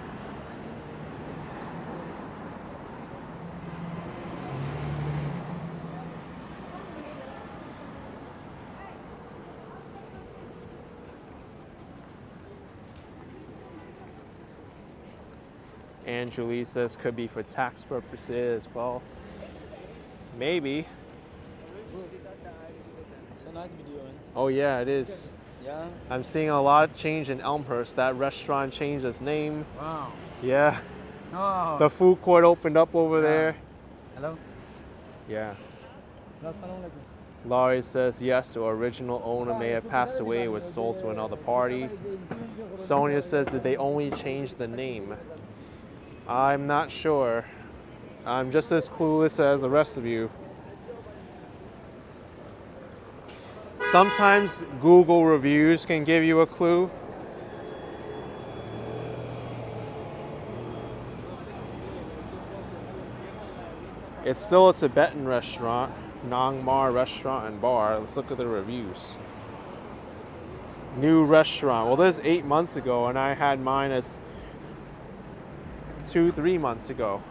Andrew Lee says could be for tax purposes. Well, maybe. It's a nice video. Oh yeah, it is. Yeah. I'm seeing a lot of change in Elmhurst. That restaurant changed its name. Wow. Yeah. Oh. The food court opened up over there. Hello. Yeah. Laurie says yes, the original owner may have passed away, it was sold to another party. Sonia says that they only changed the name. I'm not sure. I'm just as clueless as the rest of you. Sometimes Google reviews can give you a clue. It's still a Tibetan restaurant, Nang Ma restaurant and bar. Let's look at the reviews. New restaurant. Well, this is 8 months ago, and I had mine as 2-3 months ago.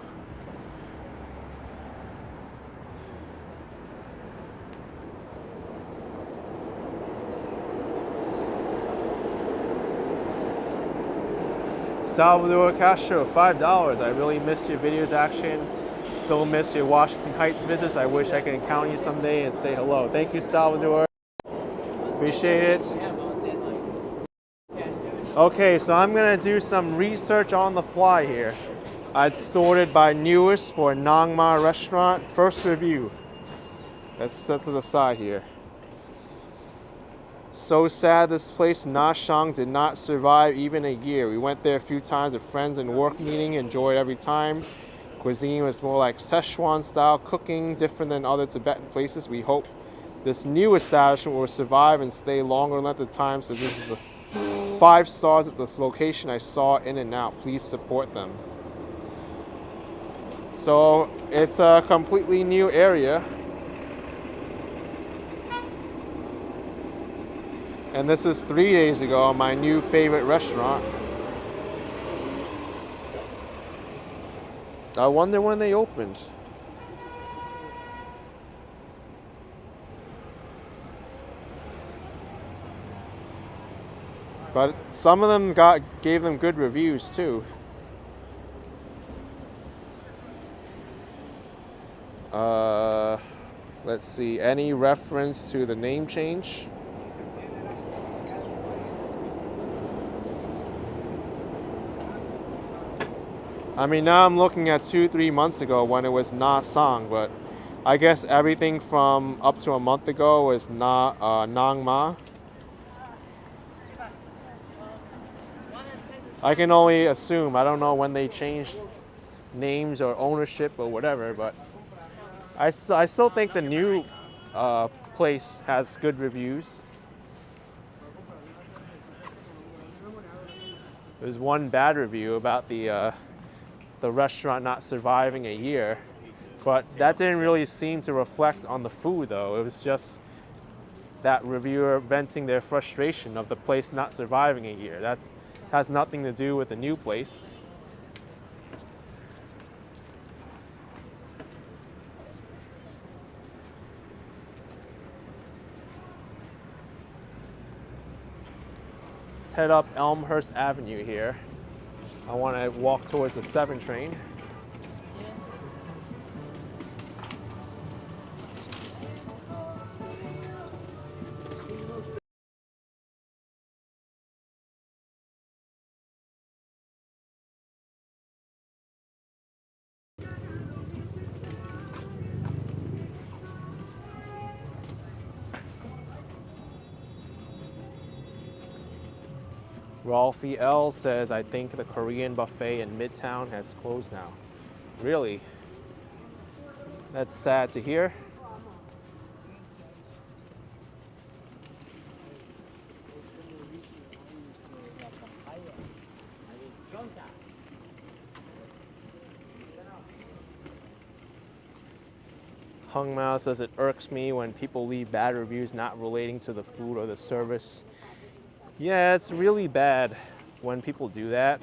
Salvador Castro, $5. I really miss your videos action. Still miss your Washington Heights visits. I wish I could encounter you someday and say hello. Thank you, Salvador. Appreciate it. Okay, so I'm gonna do some research on the fly here. I'd sorted by newest for Nang Ma restaurant. First review. Let's set to the side here. So sad this place, Na Shang, did not survive even a year. We went there a few times with friends and work meeting, enjoyed every time. Cuisine was more like Szechuan style cooking, different than other Tibetan places. We hope this new establishment will survive and stay longer length of time. So this is a 5 stars at this location. I saw in and out. Please support them. So it's a completely new area. And this is 3 days ago, my new favorite restaurant. I wonder when they opened. But some of them gave them good reviews too. Let's see, any reference to the name change? I mean, now I'm looking at 2-3 months ago when it was Na Sang, but I guess everything from up to a month ago was Nang Ma. I can only assume. I don't know when they changed names or ownership or whatever, but I still think the new place has good reviews. There's one bad review about the restaurant not surviving a year, but that didn't really seem to reflect on the food though. It was just that reviewer venting their frustration of the place not surviving a year. That has nothing to do with the new place. Let's head up Elmhurst Avenue here. I want to walk towards the 7 train. Ralphie L says, I think the Korean buffet in Midtown has closed now. Really? That's sad to hear. Hung Mao says it irks me when people leave bad reviews not relating to the food or the service. Yeah, it's really bad when people do that.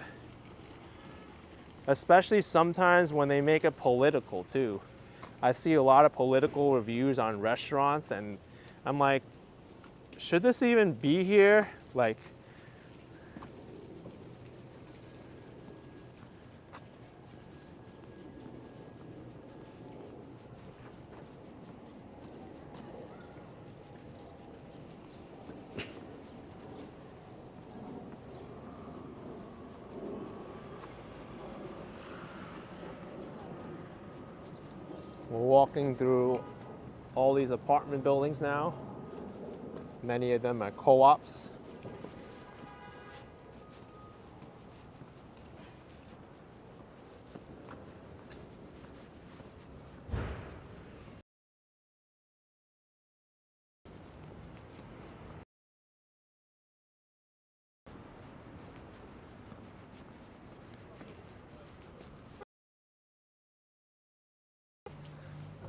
Especially sometimes when they make it political too. I see a lot of political reviews on restaurants and I'm like, should this even be here? Like, we're walking through all these apartment buildings now. Many of them are co-ops.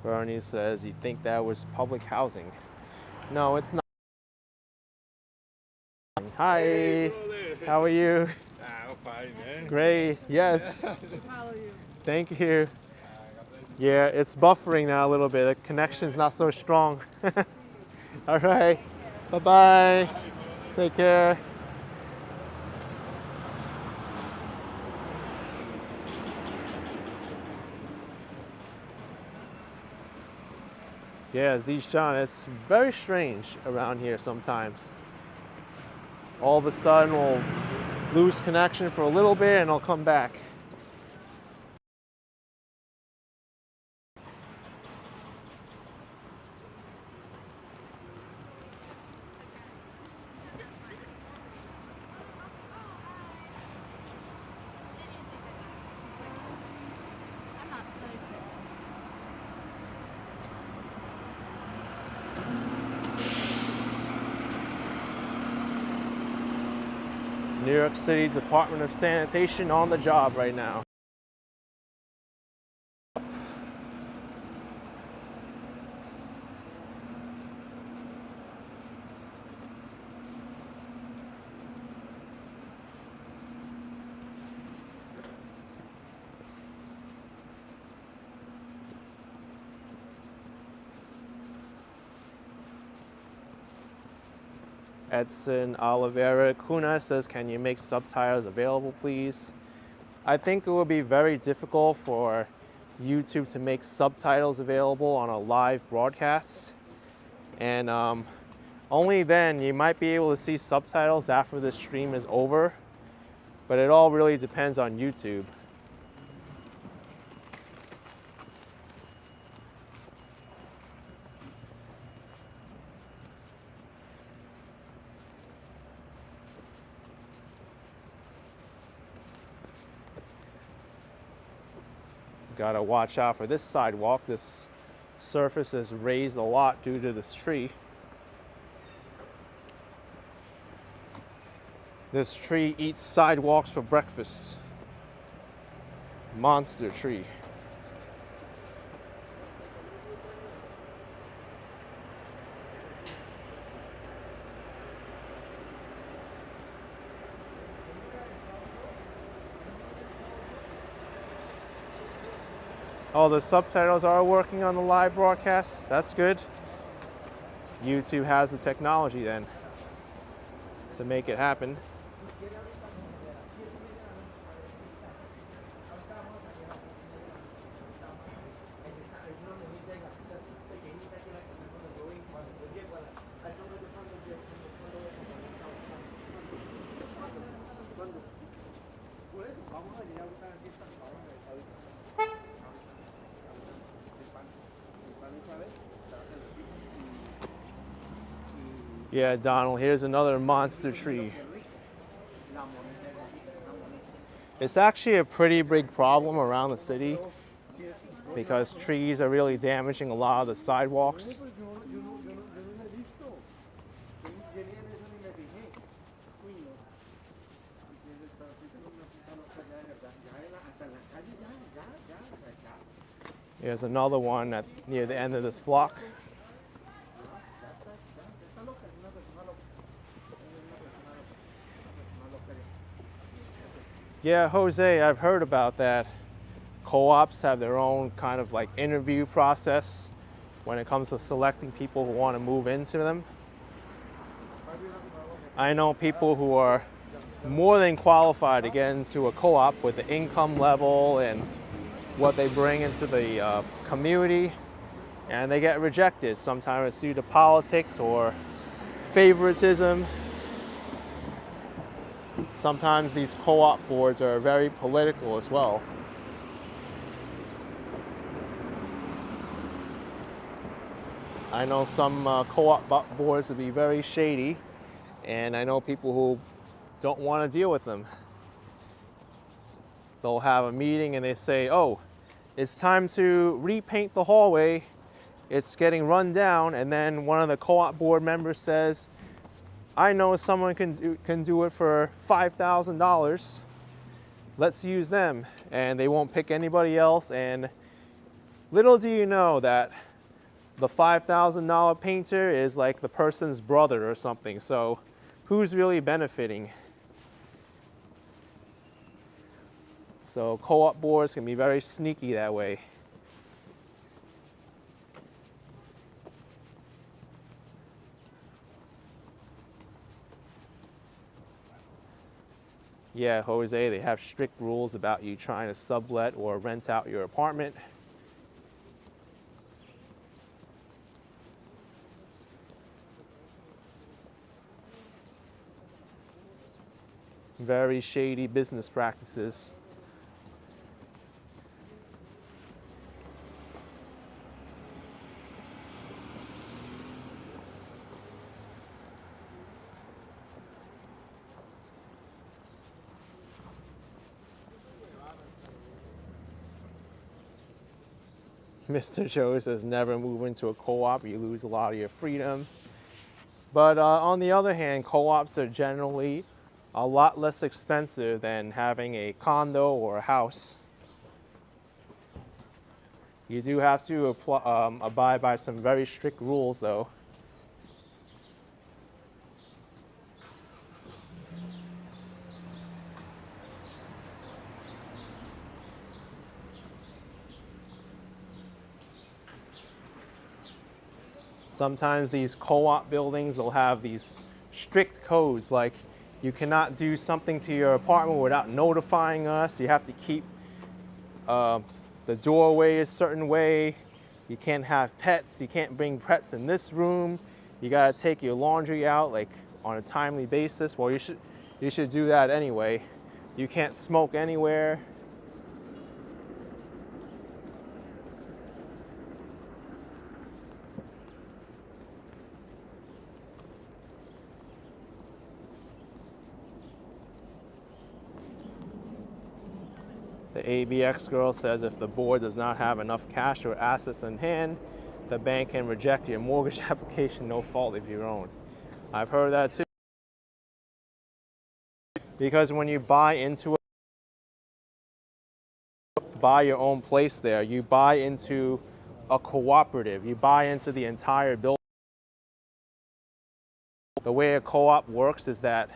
Bernie says, you'd think that was public housing. No, it's not. Hi, Hey, brother. how are you? I'm fine, man. Great, yes. How are you? Thank you. Yeah, it's buffering now a little bit. The connection's not so strong. All right, bye-bye. Take care. Yeah, Zishan, it's very strange around here sometimes. All of a sudden we'll lose connection for a little bit and it'll come back. New York City Department of Sanitation on the job right now. Edson Oliveira Cuna says, can you make subtitles available, please? I think it would be very difficult for YouTube to make subtitles available on a live broadcast. And only then you might be able to see subtitles after the stream is over. But it all really depends on YouTube. Gotta watch out for this sidewalk. This surface is raised a lot due to this tree. This tree eats sidewalks for breakfast. Monster tree. Oh, the subtitles are working on the live broadcast. That's good. YouTube has the technology then to make it happen. Yeah, Donald, here's another monster tree. It's actually a pretty big problem around the city because trees are really damaging a lot of the sidewalks. There's another one near the end of this block. Yeah, Jose, I've heard about that. Co-ops have their own kind of like interview process when it comes to selecting people who want to move into them. I know people who are more than qualified to get into a co-op with the income level and what they bring into the community, and they get rejected. Sometimes it's due to politics or favoritism. Sometimes these co-op boards are very political as well. I know some co-op boards to be very shady, and I know people who don't want to deal with them. They'll have a meeting and they say, oh, it's time to repaint the hallway. It's getting run down, and then one of the co-op board members says, I know someone can do it for $5,000. Let's use them. And they won't pick anybody else. And little do you know that the $5,000 painter is like the person's brother or something. So who's really benefiting? So co-op boards can be very sneaky that way. Yeah, Jose, they have strict rules about you trying to sublet or rent out your apartment. Very shady business practices. Mr. Joe says never move into a co-op, you lose a lot of your freedom. But on the other hand, co-ops are generally a lot less expensive than having a condo or a house. You do have to abide by some very strict rules though. Sometimes these co-op buildings will have these strict codes, like you cannot do something to your apartment without notifying us. You have to keep the doorway a certain way. You can't have pets. You can't bring pets in this room. You gotta take your laundry out like on a timely basis. Well, you should do that anyway. You can't smoke anywhere. ABX girl says if the board does not have enough cash or assets in hand, the bank can reject your mortgage application, no fault of your own. I've heard that too. Because when you buy your own place there, you buy into a cooperative, you buy into the entire building. The way a co-op works is that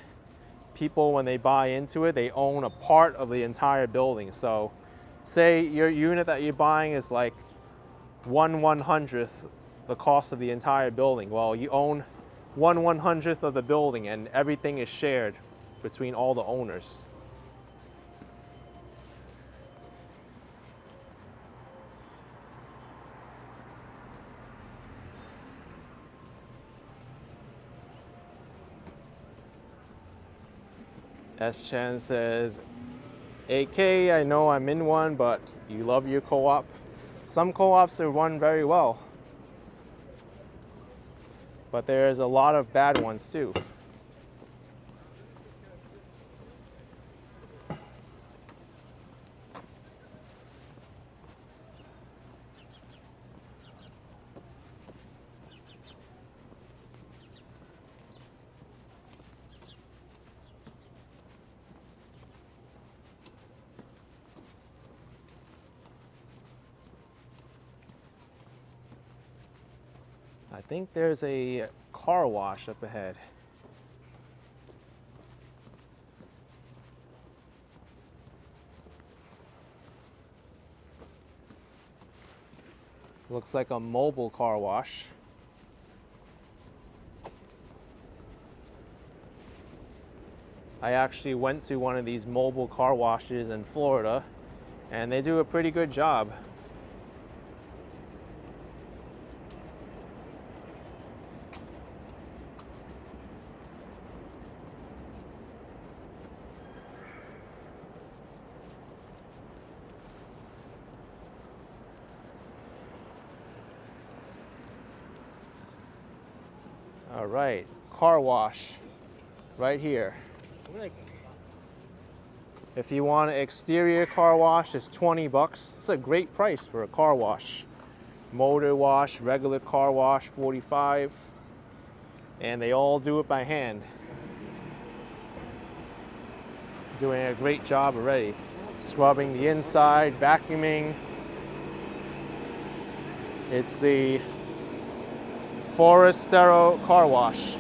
people, when they buy into it, they own a part of the entire building. So say your unit that you're buying is like 1/100th the cost of the entire building. Well, you own 1/100th of the building and everything is shared between all the owners. S. Chen says, AK, I know I'm in one, but you love your co-op. Some co-ops are run very well, but there's a lot of bad ones too. I think there's a car wash up ahead. Looks like a mobile car wash. I actually went to one of these mobile car washes in Florida, and they do a pretty good job. All right, car wash right here. If you want an exterior car wash, it's 20 bucks. It's a great price for a car wash. Motor wash, regular car wash, 45. And they all do it by hand. Doing a great job already. Scrubbing the inside, vacuuming. It's the Forestero car wash.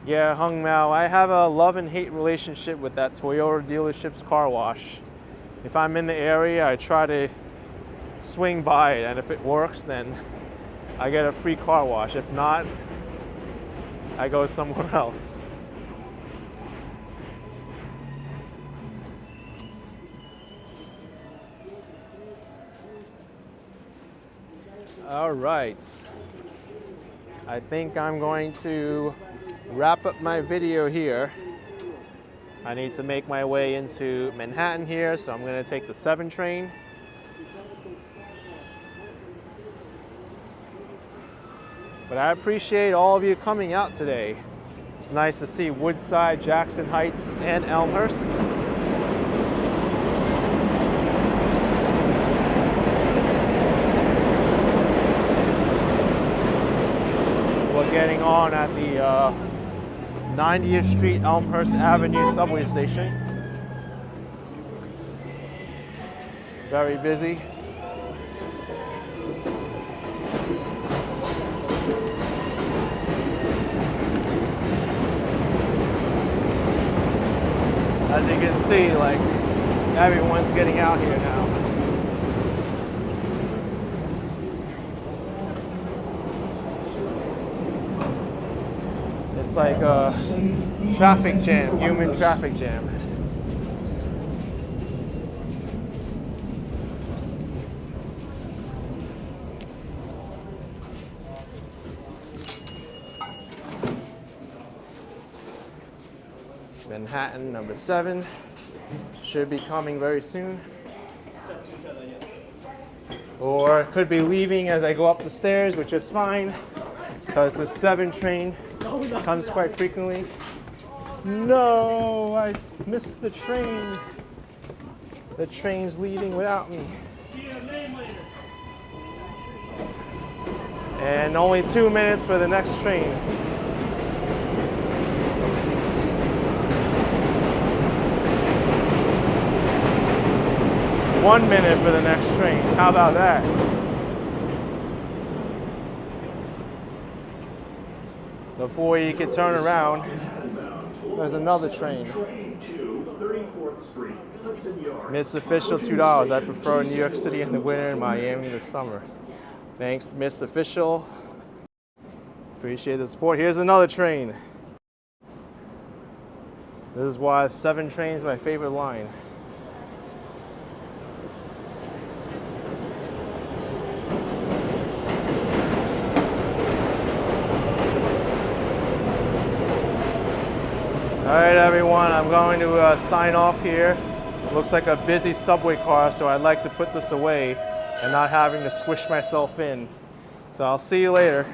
Yeah, Hung Mao, I have a love and hate relationship with that Toyota dealership's car wash. If I'm in the area, I try to swing by it, and if it works, then I get a free car wash. If not, I go somewhere else. All right. I think I'm going to wrap up my video here. I need to make my way into Manhattan here, so I'm going to take the 7 train. But I appreciate all of you coming out today. It's nice to see Woodside, Jackson Heights, and Elmhurst. We're getting on at the 90th Street, Elmhurst Avenue subway station. Very busy. As you can see, like, everyone's getting out here now. It's like a traffic jam, human traffic jam. Manhattan number 7 should be coming very soon. or could be leaving as I go up the stairs, which is fine because the 7 train comes quite frequently. No, I missed the train. The train's leaving without me. And only 2 minutes for the next train. One minute for the next train. How about that? Before you can turn around, there's another train. Miss Official, $2. I prefer New York City in the winter and Miami in the summer. Thanks, Miss Official. Appreciate the support. Here's another train. This is why 7 trains is my favorite line. All right, everyone, I'm going to sign off here. Looks like a busy subway car, so I'd like to put this away and not having to squish myself in. So I'll see you later.